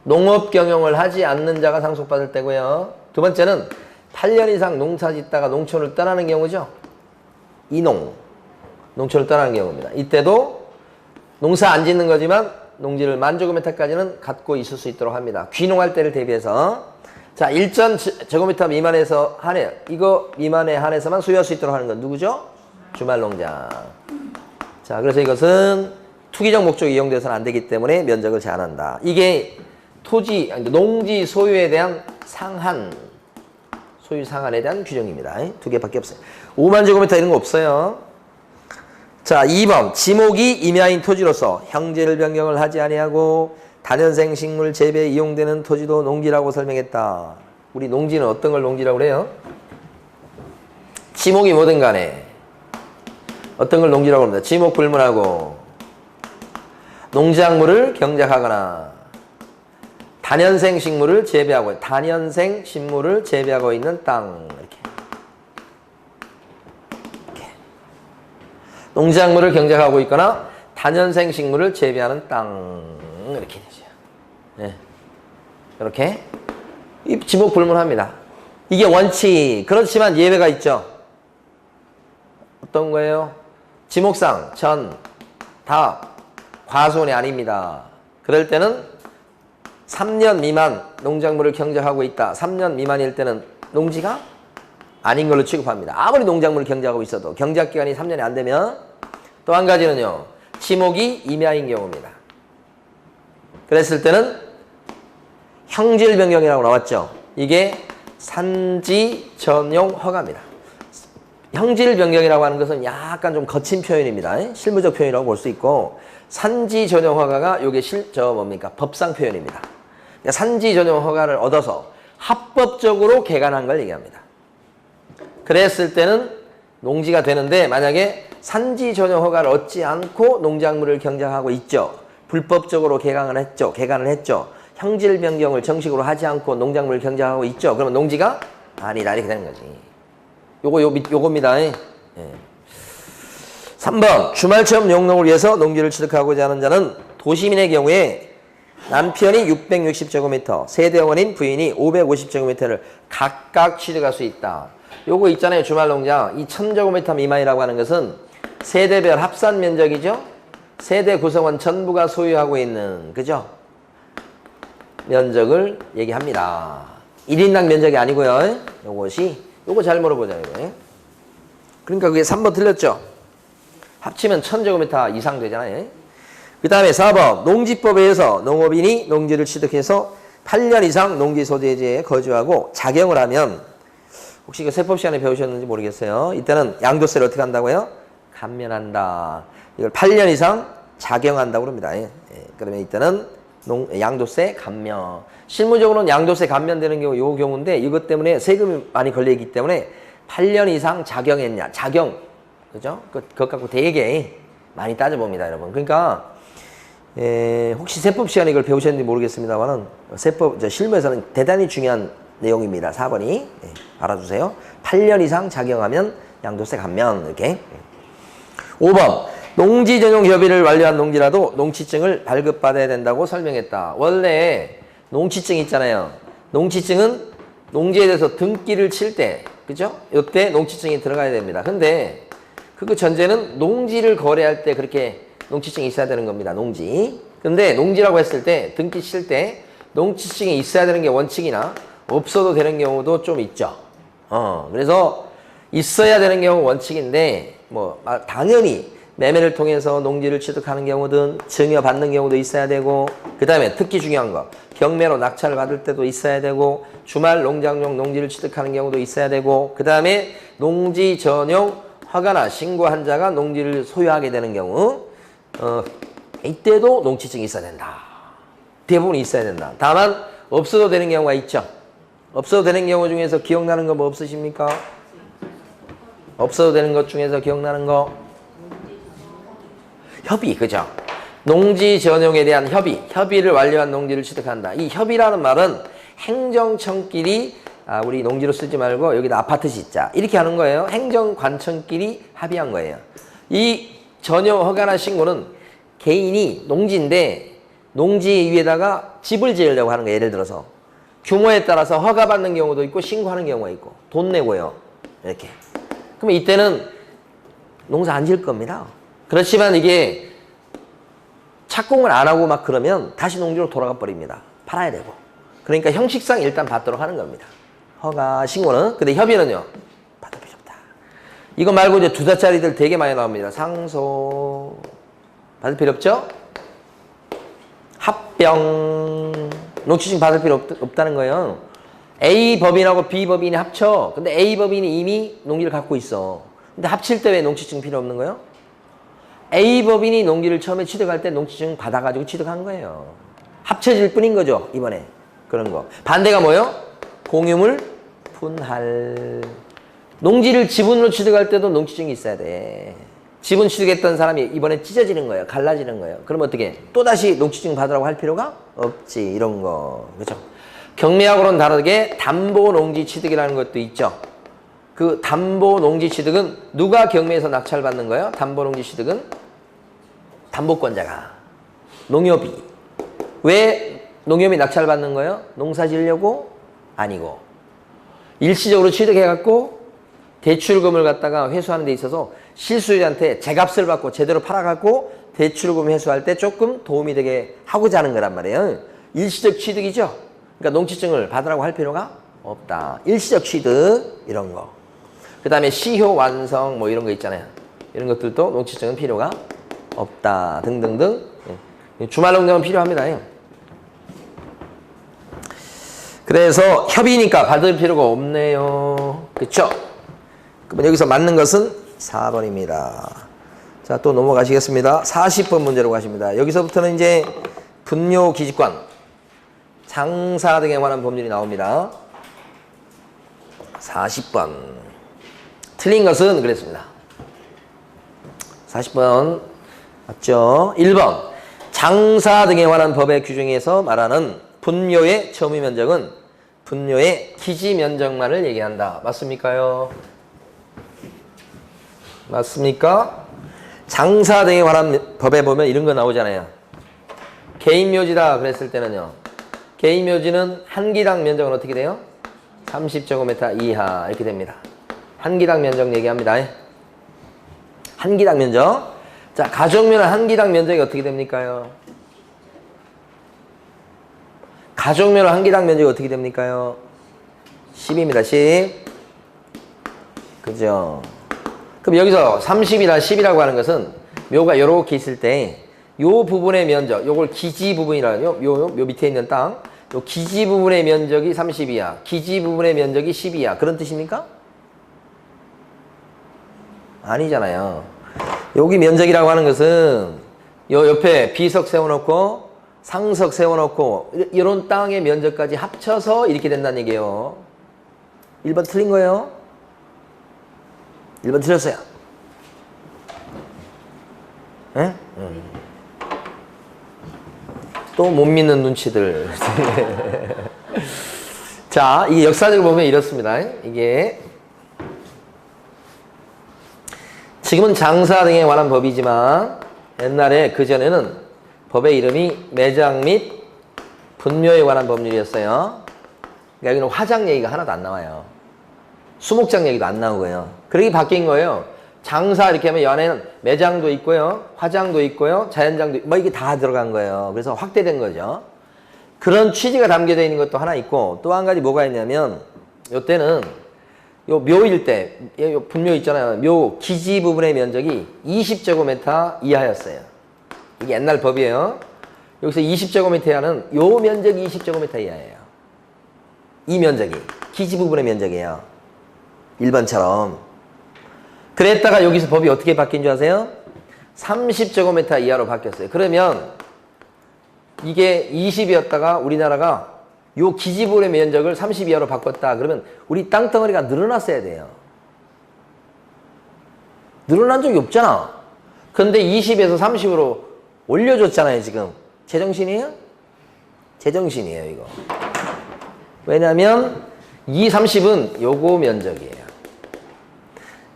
농업 경영을 하지 않는 자가 상속받을 때고요. 두 번째는 8년 이상 농사 짓다가 농촌을 떠나는 경우죠. 이농. 농촌을 떠나는 경우입니다. 이때도 농사 안 짓는 거지만 농지를 만조금의 태까지는 갖고 있을 수 있도록 합니다. 귀농할 때를 대비해서. 자, 1,000제곱미터 미만에서 한해, 이거 미만에 한해서만 소유할 수 있도록 하는 건 누구죠? 주말농장. 자, 그래서 이것은 투기적 목적이 이용돼서는 안 되기 때문에 면적을 제한한다. 이게 토지, 농지 소유에 대한 상한, 소유 상한에 대한 규정입니다. 두 개밖에 없어요. 5만 제곱미터 이런 거 없어요. 자, 2번. 지목이 임야인 토지로서 형질 변경을 하지 아니하고 다년생 식물 재배에 이용되는 토지도 농지라고 설명했다. 우리 농지는 어떤 걸 농지라고 그래요? 지목이 뭐든 간에 어떤 걸 농지라고 합니다. 지목 불문하고 농작물을 경작하거나 다년생 식물을 재배하고 다년생 식물을 재배하고 있는 땅 이렇게 농작물을 경작하고 있거나 다년생 식물을 재배하는 땅 이렇게 되죠. 네. 이렇게 이 지목 불문합니다. 이게 원칙. 그렇지만 예외가 있죠. 어떤 거예요? 지목상 전, 답, 과수원이 아닙니다. 그럴 때는 3년 미만 농작물을 경작하고 있다. 3년 미만일 때는 농지가 아닌 걸로 취급합니다. 아무리 농작물을 경작하고 있어도 경작기간이 3년이 안 되면. 또 한 가지는요. 지목이 임야인 경우입니다. 그랬을 때는 형질 변경이라고 나왔죠. 이게 산지 전용 허가입니다. 형질 변경이라고 하는 것은 약간 좀 거친 표현입니다. 실무적 표현이라고 볼 수 있고 산지 전용 허가가 이게 뭡니까? 법상 표현입니다. 그러니까 산지 전용 허가를 얻어서 합법적으로 개간한 걸 얘기합니다. 그랬을 때는 농지가 되는데 만약에 산지 전용 허가를 얻지 않고 농작물을 경작하고 있죠. 불법적으로 개간을 했죠. 형질 변경을 정식으로 하지 않고 농작물을 경작하고 있죠. 그러면 농지가 아니다 이렇게 되는 거지. 요겁니다. 예. 3번 주말체험 용농을 위해서 농지를 취득하고자 하는 자는 도시민의 경우에 남편이 660제곱미터, 세대원인 부인이 550제곱미터를 각각 취득할 수 있다. 요거 있잖아요. 주말농장. 이 1000제곱미터 미만이라고 하는 것은 세대별 합산 면적이죠. 세대 구성원 전부가 소유하고 있는 그죠? 면적을 얘기합니다. 1인당 면적이 아니고요. 요거 잘 물어보자 이거. 그러니까 그게 3번 틀렸죠. 합치면 1000제곱미터 이상 되잖아요. 그 다음에 4번 농지법에 의해서 농업인이 농지를 취득해서 8년 이상 농지 소재지에 거주하고 작용을 하면 혹시 그 세법 시간에 배우셨는지 모르겠어요. 이때는 양도세를 어떻게 한다고요? 감면한다. 이걸 8년 이상 작용한다고 합니다. 그러면 이때는 양도세 감면. 실무적으로는 양도세 감면되는 경우 요 경우인데 이것 때문에 세금이 많이 걸려있기 때문에 8년 이상 작용했냐. 작용. 그죠? 그것 갖고 되게 많이 따져봅니다, 여러분. 그러니까 혹시 세법 시간에 이걸 배우셨는지 모르겠습니다만은 세법 실무에서는 대단히 중요한 내용입니다. 4번이 알아주세요. 8년 이상 작용하면 양도세 감면 이렇게. 5번 농지 전용 협의를 완료한 농지라도 농지증을 발급받아야 된다고 설명했다. 원래 농지증 있잖아요. 농지증은 농지에 대해서 등기를 칠 때, 그죠? 이때 농지증이 들어가야 됩니다. 근데 그 전제는 농지를 거래할 때 그렇게 농지증이 있어야 되는 겁니다. 농지. 근데 농지라고 했을 때 등기 칠 때 농지증이 있어야 되는 게 원칙이나 없어도 되는 경우도 좀 있죠. 그래서 있어야 되는 경우 원칙인데 당연히 매매를 통해서 농지를 취득하는 경우든 증여받는 경우도 있어야 되고 그 다음에 특히 중요한 거 경매로 낙찰을 받을 때도 있어야 되고 주말 농장용 농지를 취득하는 경우도 있어야 되고 그 다음에 농지 전용 허가나 신고한 자가 농지를 소유하게 되는 경우 이때도 농지증이 있어야 된다. 대부분 있어야 된다. 다만 없어도 되는 경우가 있죠. 없어도 되는 경우 중에서 기억나는 거 뭐 없으십니까? 없어도 되는 것 중에서 기억나는 거 협의, 그죠? 농지 전용에 대한 협의를 완료한 농지를 취득한다. 이 협의라는 말은 행정청끼리 우리 농지로 쓰지 말고 여기다 아파트 짓자 이렇게 하는 거예요. 행정관청끼리 합의한 거예요. 이 전용 허가나 신고는 개인이 농지인데 농지 위에다가 집을 지으려고 하는 거예요. 예를 들어서 규모에 따라서 허가받는 경우도 있고 신고하는 경우가 있고 돈 내고요. 이렇게. 그러면 이때는 농사 안 지을 겁니다. 그렇지만 이게 착공을 안 하고 막 그러면 다시 농지로 돌아가 버립니다. 팔아야 되고. 그러니까 형식상 일단 받도록 하는 겁니다. 허가, 신고는. 근데 협의는요. 받을 필요 없다. 이거 말고 이제 두자짜리들 되게 많이 나옵니다. 상소. 받을 필요 없죠? 합병. 농지증 받을 필요 없다는 거예요. A 법인하고 B 법인이 합쳐. 근데 A 법인이 이미 농지를 갖고 있어. 근데 합칠 때 왜 농지증 필요 없는 거예요? A 법인이 농지를 처음에 취득할 때 농지증 받아가지고 취득한 거예요. 합쳐질 뿐인 거죠, 이번에. 그런 거. 반대가 뭐예요? 공유물 분할. 농지를 지분으로 취득할 때도 농지증이 있어야 돼. 지분 취득했던 사람이 이번에 찢어지는 거예요. 갈라지는 거예요. 그럼 어떻게? 또다시 농지증 받으라고 할 필요가 없지. 이런 거. 그죠? 경매하고는 다르게 담보 농지 취득이라는 것도 있죠. 그 담보 농지 취득은 누가 경매에서 낙찰받는 거예요? 담보 농지 취득은 담보권자가. 농협이. 왜 농협이 낙찰받는 거예요? 농사 지으려고? 아니고. 일시적으로 취득해갖고 대출금을 갖다가 회수하는 데 있어서 실수요자한테 제값을 받고 제대로 팔아갖고 대출금 회수할 때 조금 도움이 되게 하고자 하는 거란 말이에요. 일시적 취득이죠. 그러니까 농지증을 받으라고 할 필요가 없다. 일시적 취득 이런 거. 그 다음에 시효 완성 뭐 이런 거 있잖아요. 이런 것들도 농지증은 필요가 없다. 등등등. 주말 농장은 필요합니다. 그래서 협의니까 받을 필요가 없네요. 그쵸? 그러면 여기서 맞는 것은 4번입니다. 자, 또 넘어가시겠습니다. 40번 문제로 가십니다. 여기서부터는 이제 분묘 기지권, 장사 등에 관한 법률이 나옵니다. 40번. 틀린 것은 그랬습니다. 40번 맞죠? 1번. 장사 등에 관한 법의 규정에서 말하는 분묘의 점유 면적은 분묘의 기지 면적만을 얘기한다. 맞습니까요? 맞습니까? 장사 등에 관한 법에 보면 이런 거 나오잖아요. 개인묘지다 그랬을 때는요. 개인묘지는 한 기당 면적은 어떻게 돼요? 30제곱미터 이하 이렇게 됩니다. 한 기당 면적 얘기합니다. 한 기당 면적. 자, 가족묘는 한 기당 면적이 어떻게 됩니까요? 가족묘는 한 기당 면적이 어떻게 됩니까요? 10입니다. 10. 그죠? 그럼 여기서 30이나 10이라고 하는 것은 묘가 이렇게 있을 때 요 부분의 면적, 요걸 기지 부분이라요. 요 밑에 있는 땅. 요 기지 부분의 면적이 30이야. 기지 부분의 면적이 10이야. 그런 뜻입니까? 아니잖아요. 여기 면적이라고 하는 것은 요 옆에 비석 세워놓고 상석 세워놓고 이런 땅의 면적까지 합쳐서 이렇게 된다는 얘기예요. 1번 틀린 거예요. 1번 틀렸어요. 예? 또 못 믿는 눈치들. 자, 이게 역사적으로 보면 이렇습니다. 이게 지금은 장사 등에 관한 법이지만 옛날에 그전에는 법의 이름이 매장 및 분묘에 관한 법률이었어요. 그러니까 여기는 화장 얘기가 하나도 안 나와요. 수목장 얘기도 안 나오고요. 그렇게 바뀐 거예요. 장사 이렇게 하면 이 안에는 매장도 있고요. 화장도 있고요. 자연장도 있고 뭐 이게 다 들어간 거예요. 그래서 확대된 거죠. 그런 취지가 담겨져 있는 것도 하나 있고 또 한 가지 뭐가 있냐면 요때는 요 묘일 때 요 분묘 있잖아요. 묘 기지 부분의 면적이 20제곱미터 이하였어요. 이게 옛날 법이에요. 여기서 20제곱미터 이하는 요 면적이 20제곱미터 이하예요. 이 면적이 기지 부분의 면적이에요. 1번처럼. 그랬다가 여기서 법이 어떻게 바뀐 줄 아세요? 30제곱미터 이하로 바뀌었어요. 그러면 이게 20이었다가 우리나라가 요 기지 부분의 면적을 30 이하로 바꿨다. 그러면 우리 땅덩어리가 늘어났어야 돼요. 늘어난 적이 없잖아. 근데 20에서 30으로 올려줬잖아요, 지금. 제정신이에요? 제정신이에요, 이거. 왜냐면 이 30은 요거 면적이에요.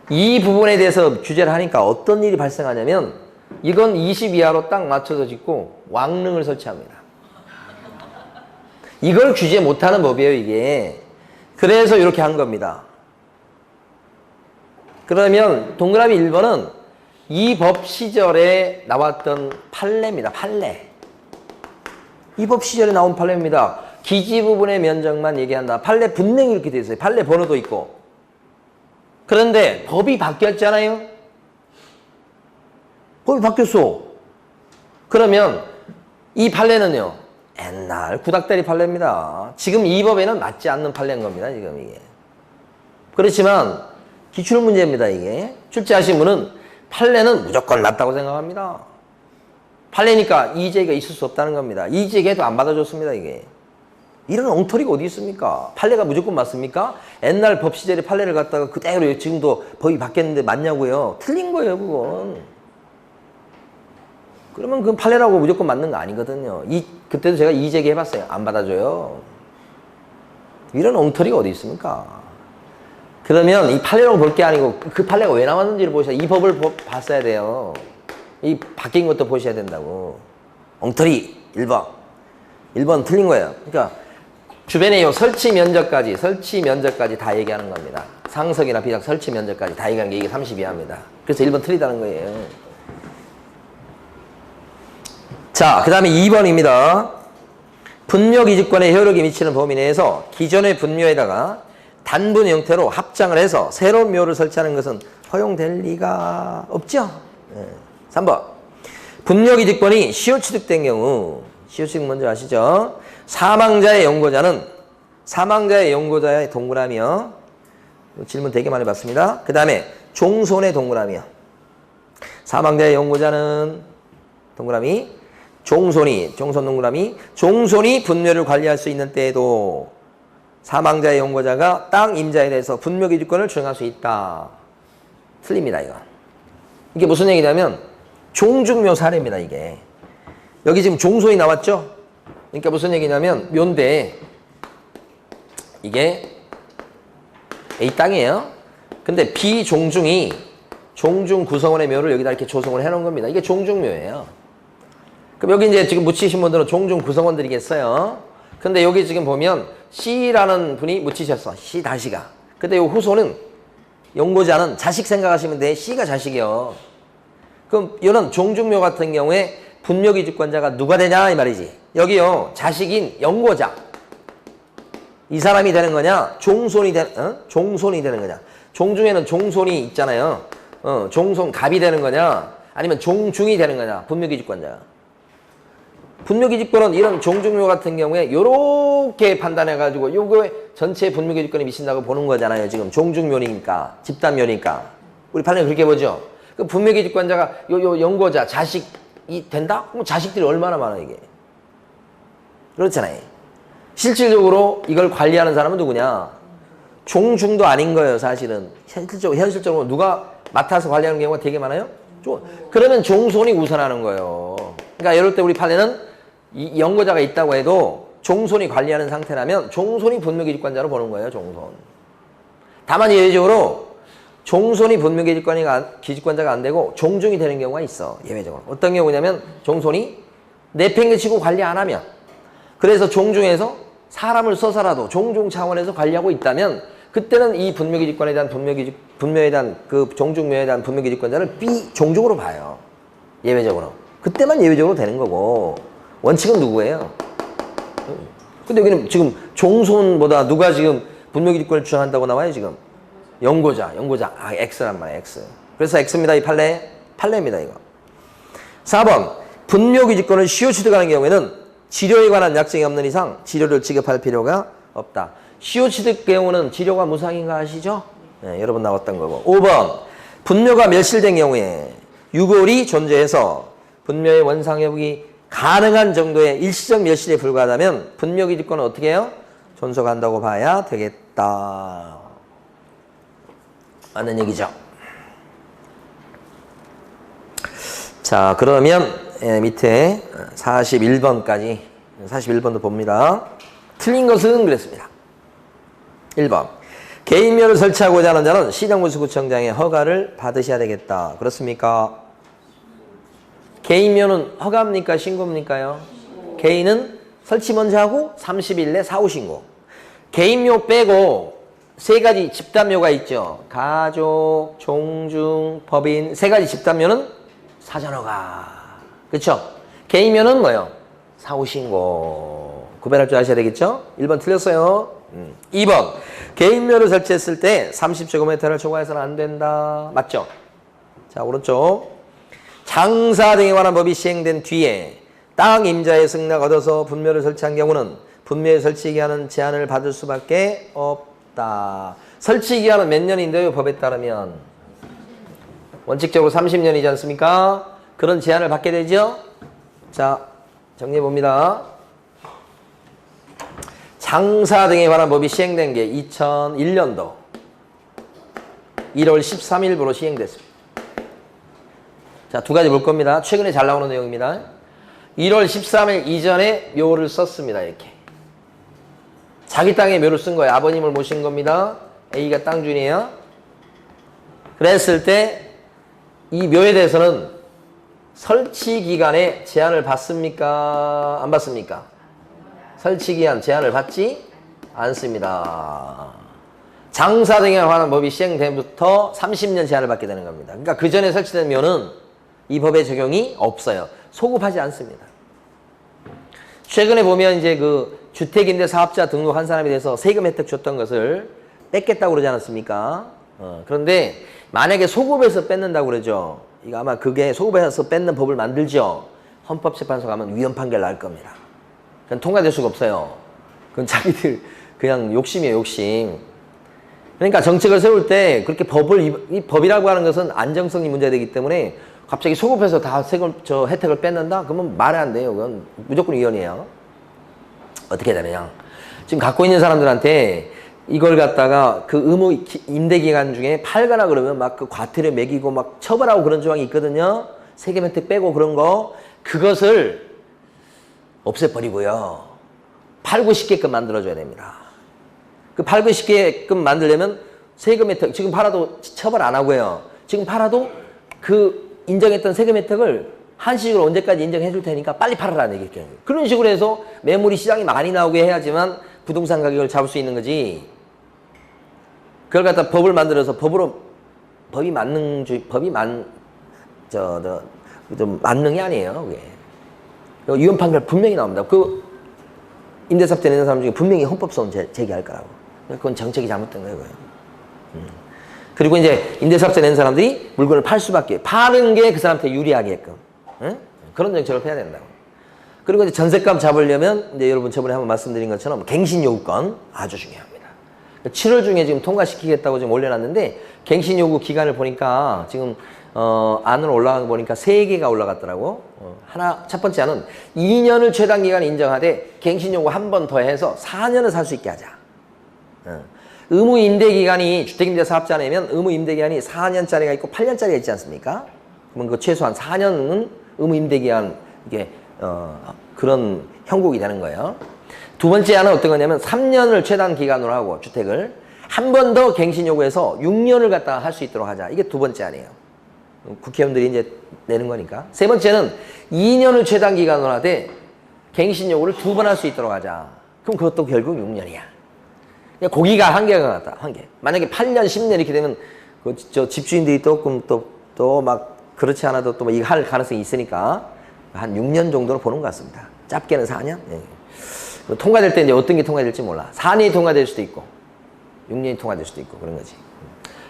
이 부분에 대해서 규제를 하니까 어떤 일이 발생하냐면 이건 20 이하로 딱 맞춰서 짓고 왕릉을 설치합니다. 이걸 규제 못하는 법이에요, 이게. 그래서 이렇게 한 겁니다. 그러면 동그라미 1번은 이 법 시절에 나왔던 판례입니다. 판례. 이 법 시절에 나온 판례입니다. 기지 부분의 면적만 얘기한다. 판례 분명히 이렇게 돼 있어요. 판례 번호도 있고. 그런데 법이 바뀌었잖아요. 법이 바뀌었어. 그러면 이 판례는요, 옛날 구닥다리 판례입니다. 지금 이 법에는 맞지 않는 판례인 겁니다. 지금 이게. 그렇지만 기출 문제입니다. 이게. 출제하신 분은 판례는 무조건 맞다고 생각합니다. 판례니까 이의제기가 있을 수 없다는 겁니다. 이의제기해도 안 받아줬습니다. 이게. 이런 엉터리가 어디 있습니까? 판례가 무조건 맞습니까? 옛날 법 시절에 판례를 갖다가 그대로 지금도 법이 바뀌었는데 맞냐고요? 틀린 거예요, 그건. 그러면 그건 판례라고 무조건 맞는 거 아니거든요. 그때도 제가 이의제기 해봤어요. 안 받아줘요. 이런 엉터리가 어디 있습니까? 그러면 이 판례라고 볼 게 아니고 그 판례가 왜 나왔는지를 보셔야, 이 법을 봤어야 돼요. 이 바뀐 것도 보셔야 된다고. 엉터리 1번. 1번 틀린 거예요. 그러니까 주변에 요 설치 면적까지 다 얘기하는 겁니다. 상석이나 비상 설치 면적까지 다 얘기하는 게 이게 32합니다. 그래서 1번 틀리다는 거예요. 자, 그 다음에 2번입니다. 분묘기지권의 효력이 미치는 범위 내에서 기존의 분묘에다가 단분 형태로 합장을 해서 새로운 묘를 설치하는 것은 허용될 리가 없죠. 3번. 분묘기지권이 시효취득된 경우, 시효취득 먼저 아시죠? 사망자의 연고자의 동그라미요. 질문 되게 많이 받습니다. 그 다음에 종손의 동그라미요. 사망자의 연고자는 동그라미, 종손 동그라미, 종손이 분묘를 관리할 수 있는 때에도 사망자의 연고자가 땅 임자에 대해서 분묘기지권을 주장할 수 있다. 틀립니다, 이거. 이게 무슨 얘기냐면 종중묘 사례입니다, 이게. 여기 지금 종손이 나왔죠? 그러니까 무슨 얘기냐면 묘인데 이게 A 땅이에요. 근데 비종중이 종중 구성원의 묘를 여기다 이렇게 조성을 해놓은 겁니다. 이게 종중묘예요. 그럼 여기 이제 지금 묻히신 분들은 종중 구성원들이겠어요. 근데 여기 지금 보면 C라는 분이 묻히셨어. C 다시가. 근데 요 후손은 연고자는 자식 생각하시면 돼. C가 자식이요. 그럼 이런 종중묘 같은 경우에 분묘기지권자가 누가 되냐 이 말이지. 여기요, 자식인 연고자. 이 사람이 되는 거냐, 종손이 되는 거냐. 종중에는 종손이 있잖아요. 종손 갑이 되는 거냐, 아니면 종중이 되는 거냐, 분묘기지권자가. 분묘기지권은 이런 종중묘 같은 경우에 요렇게 판단해가지고 요거에 전체 분묘기지권이 미친다고 보는 거잖아요. 지금 종중묘니까, 집단묘니까. 우리 판례는 그렇게 보죠. 그 분묘기지권자가 요 연고자, 자식이 된다? 그럼 자식들이 얼마나 많아, 이게. 그렇잖아요. 실질적으로 이걸 관리하는 사람은 누구냐? 종중도 아닌 거예요, 사실은. 현실적으로 누가 맡아서 관리하는 경우가 되게 많아요? 그러면 종손이 우선하는 거예요. 그러니까 이럴 때 우리 판례는 이 연고자가 있다고 해도 종손이 관리하는 상태라면 종손이 분묘기지권자로 보는 거예요, 종손. 다만 예외적으로 종손이 분묘기지권자가 안 되고 종중이 되는 경우가 있어, 예외적으로. 어떤 경우냐면 종손이 내팽개치고 관리 안 하면, 그래서 종중에서 사람을 써서라도 종중 차원에서 관리하고 있다면 그때는 이 분묘기지권에 대한 분묘에 대한 그 종중묘에 대한 분묘기지권자를 비종중으로 봐요. 예외적으로. 그때만 예외적으로 되는 거고 원칙은 누구예요? 근데 여기는 지금 종손보다 누가 지금 분묘기지권을 주장한다고 나와요, 지금? 연고자. X란 말이에요, X. 그래서 X입니다, 이 판례입니다, 이거. 4번. 분묘기지권을 시효취득하는 경우에는 치료에 관한 약정이 없는 이상 치료를 지급할 필요가 없다. 시효취득 경우는 치료가 무상인가 아시죠? 네, 여러 번 나왔던 거고. 5번. 분묘가 멸실된 경우에 유골이 존재해서 분묘의 원상회복이 가능한 정도의 일시적 멸실에 불과하다면 분묘기지권은 어떻게 해요? 존속한다고 봐야 되겠다. 맞는 얘기죠. 자, 그러면 밑에 41번까지 41번도 봅니다. 틀린 것은 그랬습니다. 1번. 개인묘를 설치하고자 하는 자는 시정문수구청장의 허가를 받으셔야 되겠다. 그렇습니까? 개인묘는 허가입니까? 신고입니까요? 개인은 설치 먼저 하고 30일 내 사후 신고. 개인묘 빼고 세 가지 집단묘가 있죠. 가족, 종중, 법인 세 가지 집단묘는 사전허가. 그렇죠? 개인묘는 뭐요? 사후 신고. 구별할 줄 아셔야 되겠죠? 1번 틀렸어요. 2번 개인묘를 설치했을 때 30제곱미터를 초과해서는 안 된다. 맞죠? 자, 오른쪽. 장사 등에 관한 법이 시행된 뒤에 땅 임자의 승낙 얻어서 분묘를 설치한 경우는 분묘의 설치 기한은 제한을 받을 수밖에 없다. 설치 기한은 몇 년인데요? 법에 따르면 원칙적으로 30년이지 않습니까? 그런 제한을 받게 되죠. 자, 정리해 봅니다. 장사 등에 관한 법이 시행된 게 2001년도 1월 13일부로 시행됐습니다. 자, 두 가지 볼 겁니다. 최근에 잘 나오는 내용입니다. 1월 13일 이전에 묘를 썼습니다. 이렇게. 자기 땅에 묘를 쓴 거예요. 아버님을 모신 겁니다. A가 땅 주인이에요. 그랬을 때 이 묘에 대해서는 설치 기간에 제한을 받습니까? 안 받습니까? 설치 기한 제한을 받지 않습니다. 장사 등에 관한 법이 시행된부터 30년 제한을 받게 되는 겁니다. 그러니까 그 전에 설치된 묘는 이 법의 적용이 없어요. 소급하지 않습니다. 최근에 보면 이제 그 주택임대 사업자 등록한 사람에 대해서 세금 혜택 줬던 것을 뺏겠다고 그러지 않았습니까? 그런데 만약에 소급해서 뺏는다고 그러죠. 이거 아마 그게 소급해서 뺏는 법을 만들죠. 헌법재판소 가면 위헌 판결 날 겁니다. 그건 통과될 수가 없어요. 그건 자기들 그냥 욕심이에요, 욕심. 그러니까 정책을 세울 때 그렇게 이 법이라고 하는 것은 안정성이 문제되기 때문에 갑자기 소급해서 다 세금, 혜택을 뺏는다? 그러면 말이 안 돼요. 그건 무조건 위헌이에요. 어떻게 되느냐. 지금 갖고 있는 사람들한테 이걸 갖다가 그 의무 임대 기간 중에 팔거나 그러면 막 그 과태료 매기고 막 처벌하고 그런 조항이 있거든요. 세금 혜택 빼고 그런 거. 그것을 없애버리고요. 팔고 싶게끔 만들어줘야 됩니다. 그 팔고 싶게끔 만들려면 세금 혜택, 지금 팔아도 처벌 안 하고요. 지금 팔아도 그 인정했던 세금 혜택을 한시적으로 언제까지 인정해 줄 테니까 빨리 팔아라는 얘기예요. 그런 식으로 해서 매물이 시장이 많이 나오게 해야지만 부동산 가격을 잡을 수 있는 거지. 그걸 갖다 법을 만들어서 법이 만능이 아니에요. 그게. 위헌 판결 분명히 나옵니다. 그 임대사업자 내는 사람 중에 분명히 헌법소원 제기할 거라고. 그건 정책이 잘못된 거예요. 그리고 이제 임대사업자 내는 사람들이 물건을 팔 수밖에, 파는 게 그 사람한테 유리하게끔. 응? 그런 정책을 해야 된다고. 그리고 이제 전셋값 잡으려면 이제 여러분 저번에 한번 말씀드린 것처럼 갱신요구권 아주 중요합니다. 7월 중에 지금 통과시키겠다고 지금 올려놨는데 갱신요구 기간을 보니까 지금 안으로 올라간 거 보니까 3개가 올라갔더라고. 첫 번째 안은 2년을 최단 기간 인정하되 갱신요구 한 번 더 해서 4년을 살 수 있게 하자. 의무 임대 기간이 주택임대 사업자 내면 의무 임대 기간이 4년짜리가 있고 8년짜리가 있지 않습니까? 그러면 그 최소한 4년은 의무 임대 기간 이게 그런 형국이 되는 거예요. 두 번째 안은 어떤 거냐면 3년을 최단 기간으로 하고 주택을 한 번 더 갱신 요구해서 6년을 갖다가 할 수 있도록 하자. 이게 두 번째 안이에요. 국회의원들이 이제 내는 거니까. 세 번째는 2년을 최단 기간으로 하되 갱신 요구를 2번 할 수 있도록 하자. 그럼 그것도 결국 6년이야. 고기가 한계가 같다. 한계. 만약에 8년, 10년 이렇게 되면 저 집주인들이 조금 또 막 그렇지 않아도 또 이거 할 가능성이 있으니까 한 6년 정도로 보는 것 같습니다. 짧게는 4년? 네. 통과될 때 이제 어떤 게 통과될지 몰라. 4년이 통과될 수도 있고 6년이 통과될 수도 있고 그런 거지.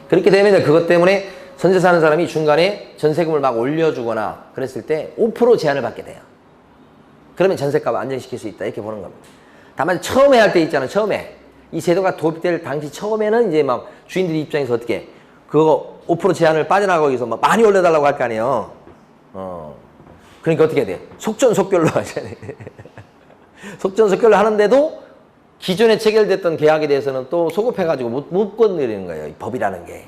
그렇게 되면 그것 때문에 전세 사는 사람이 중간에 전세금을 막 올려주거나 그랬을 때 5% 제한을 받게 돼요. 그러면 전세값을 안정시킬 수 있다 이렇게 보는 겁니다. 다만 처음에 할 때 있잖아요. 처음에 이 제도가 도입될 당시 처음에는 이제 막 주인들 입장에서 어떻게 그거 5% 제한을 빠져나가기 위해서 막 많이 올려달라고 할 거 아니에요. 그러니까 어떻게 해야 돼? 속전속결로 하셔야 돼. 속전속결로 하는데도 기존에 체결됐던 계약에 대해서는 또 소급해가지고 못 건드리는 거예요. 이 법이라는 게.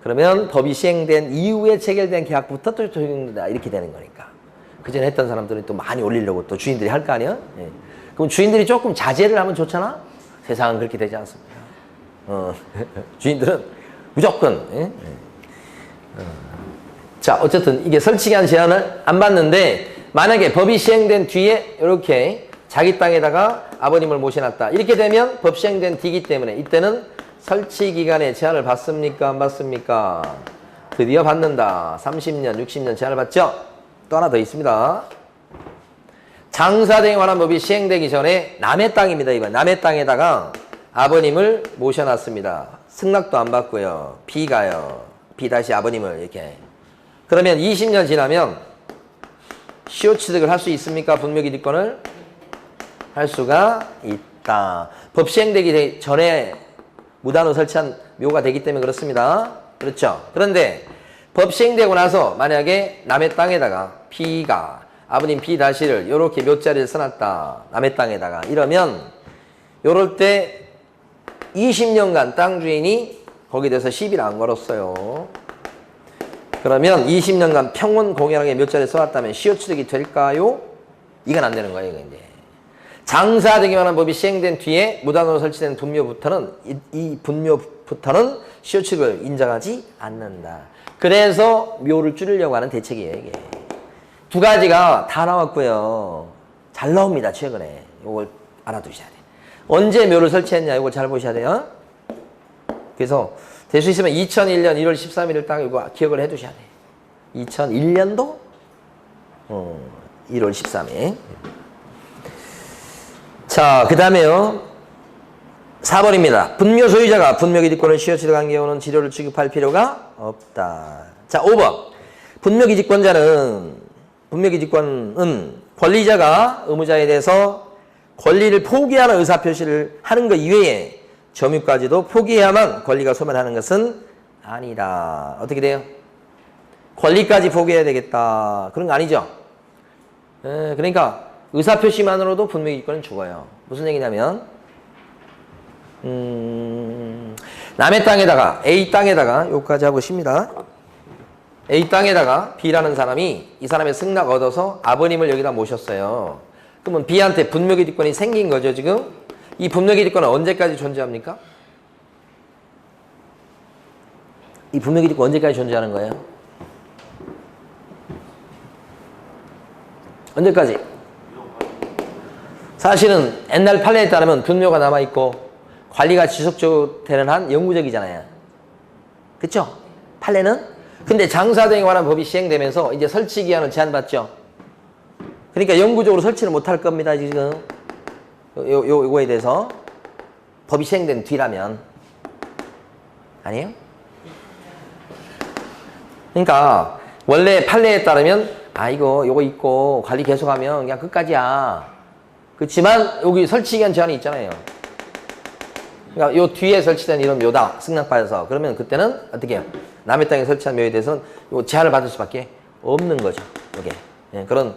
그러면 법이 시행된 이후에 체결된 계약부터 또 적용된다. 이렇게 되는 거니까. 그전에 했던 사람들은 또 많이 올리려고 또 주인들이 할 거 아니에요? 예. 그럼 주인들이 조금 자제를 하면 좋잖아? 세상은 그렇게 되지 않습니다. 주인들은 무조건. 예? 자, 어쨌든 이게 설치기한 제한을 안 받는데 만약에 법이 시행된 뒤에 이렇게 자기 땅에다가 아버님을 모셔놨다. 이렇게 되면 법 시행된 뒤이기 때문에 이때는 설치기간에 제한을 받습니까? 안 받습니까? 드디어 받는다. 30년, 60년 제한을 받죠? 또 하나 더 있습니다. 장사 등에 관한 법이 시행되기 전에 남의 땅입니다. 이번 남의 땅에다가 아버님을 모셔놨습니다. 승낙도 안 받고요. 비가요. 비 다시 아버님을 이렇게. 그러면 20년 지나면 시효 취득을 할 수 있습니까? 분묘기득권을 할 수가 있다. 법 시행되기 전에 무단으로 설치한 묘가 되기 때문에 그렇습니다. 그렇죠? 그런데 법 시행되고 나서 만약에 남의 땅에다가 비가 아버님 비 다시를 이렇게 묘자리를 써놨다. 남의 땅에다가 이러면 요럴 때 20년간 땅 주인이 거기에 대해서 시비를 안 걸었어요. 그러면 20년간 평온 공연하게 몇 자리 써왔다면 시효 취득이 될까요? 이건 안 되는 거예요, 이제. 장사 등에 관한 법이 시행된 뒤에 무단으로 설치된 분묘부터는 이 분묘부터는 시효 취득을 인정하지 않는다. 그래서 묘를 줄이려고 하는 대책이에요, 이게. 두 가지가 다 나왔고요. 잘 나옵니다, 최근에. 이걸 알아두셔야 돼요. 언제 묘를 설치했냐, 이걸 잘 보셔야 돼요. 그래서 될 수 있으면 2001년 1월 13일을 딱 이거 기억을 해 두셔야 돼요. 2001년도 1월 13일. 자, 그 다음에요. 4번입니다. 분묘 소유자가 분묘기득권을 시효 취득한 경우는 지료를 취급할 필요가 없다. 자, 5번. 분묘기득권은 권리자가 의무자에 대해서 권리를 포기하는 의사표시를 하는 것 이외에 점유까지도 포기해야만 권리가 소멸하는 것은 아니다. 어떻게 돼요? 권리까지 포기해야 되겠다. 그런 거 아니죠? 그러니까 의사표시만으로도 분묘기득권은 죽어요. 무슨 얘기냐면 남의 땅에다가 A 땅에다가 요까지 하고 쉽니다. A 땅에다가 B라는 사람이 이 사람의 승낙 얻어서 아버님을 여기다 모셨어요. 그러면 B한테 분묘기득권이 생긴 거죠, 지금? 이 분묘기득권은 언제까지 존재합니까? 이 분묘기득권 언제까지 존재하는 거예요? 언제까지? 사실은 옛날 판례에 따르면 분묘가 남아있고 관리가 지속적으로 되는 한 영구적이잖아요. 그쵸? 판례는? 근데 장사 등에 관한 법이 시행되면서 이제 설치기한은 제한받죠. 그러니까 영구적으로 설치를 못할 겁니다, 지금. 요거에 대해서 법이 시행된 뒤라면. 아니에요? 그러니까 원래 판례에 따르면 요거 있고 관리 계속하면 그냥 끝까지야. 그렇지만 여기 설치기한 제한이 있잖아요. 그러니까 요 뒤에 설치된 이런 묘다 승낙받아서 그러면 그때는 어떻게 해요? 남의 땅에 설치한 묘에 대해서는 요 제한을 받을 수밖에 없는 거죠. 이게 그런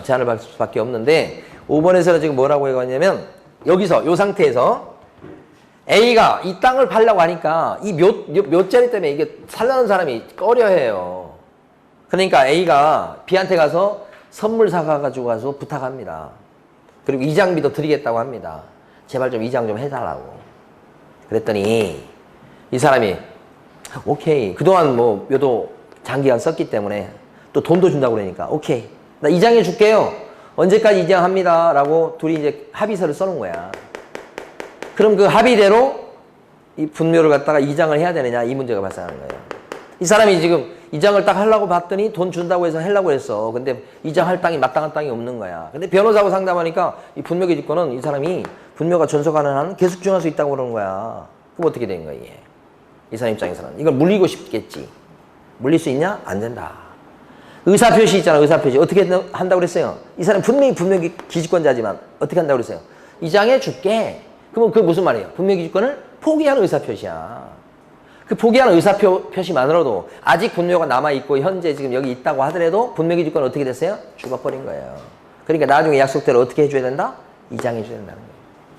제한을 받을 수밖에 없는데 5번에서는 지금 뭐라고 해가냐면 여기서 요 상태에서 A가 이 땅을 팔려고 하니까 이 묘자리 때문에 이게 살라는 사람이 꺼려해요. 그러니까 A가 B한테 가서 선물 사가지고 가서 부탁합니다. 그리고 이장비도 드리겠다고 합니다. 제발 좀 이장 좀 해달라고. 그랬더니 이 사람이 오케이. 그동안 뭐 묘도 장기간 썼기 때문에 또 돈도 준다고 그러니까 오케이. 나 이장해 줄게요. 언제까지 이장합니다. 라고 둘이 이제 합의서를 써놓은 거야. 그럼 그 합의대로 이 분묘를 갖다가 이장을 해야 되느냐 이 문제가 발생하는 거예요. 이 사람이 지금 이장을 딱 하려고 봤더니 돈 준다고 해서 하려고 했어. 근데 이장할 땅이 마땅한 땅이 없는 거야. 근데 변호사하고 상담하니까 이 분묘기득권은 이 사람이 분묘가 존속하는 한 계속 주장할 수 있다고 그러는 거야. 그럼 어떻게 된 거야 이게? 이 사람 입장에서는 이걸 물리고 싶겠지. 물릴 수 있냐? 안 된다. 의사표시 있잖아. 의사표시 어떻게 한다고 그랬어요? 이 사람 분명히 기지권자지만 어떻게 한다고 그랬어요? 이장해 줄게. 그러면 그게 무슨 말이에요? 분묘기지권을 포기하는 의사표시야. 그 포기하는 의사표시만으로도 아직 분묘가 남아있고 현재 지금 여기 있다고 하더라도 분묘기지권은 어떻게 됐어요? 죽어버린 거예요. 그러니까 나중에 약속대로 어떻게 해줘야 된다? 이장해줘야 된다는 거예요.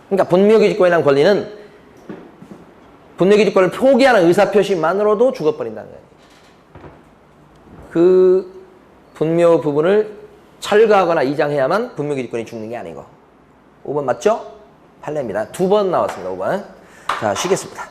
그러니까 분묘기지권이라는 권리는 분묘기지권을 포기하는 의사표시만으로도 죽어버린다는 거예요. 그 분묘 부분을 철거하거나 이장해야만 분묘기지권이 죽는 게 아니고 5번 맞죠? 판례입니다. 2번 나왔습니다. 5번. 자, 쉬겠습니다.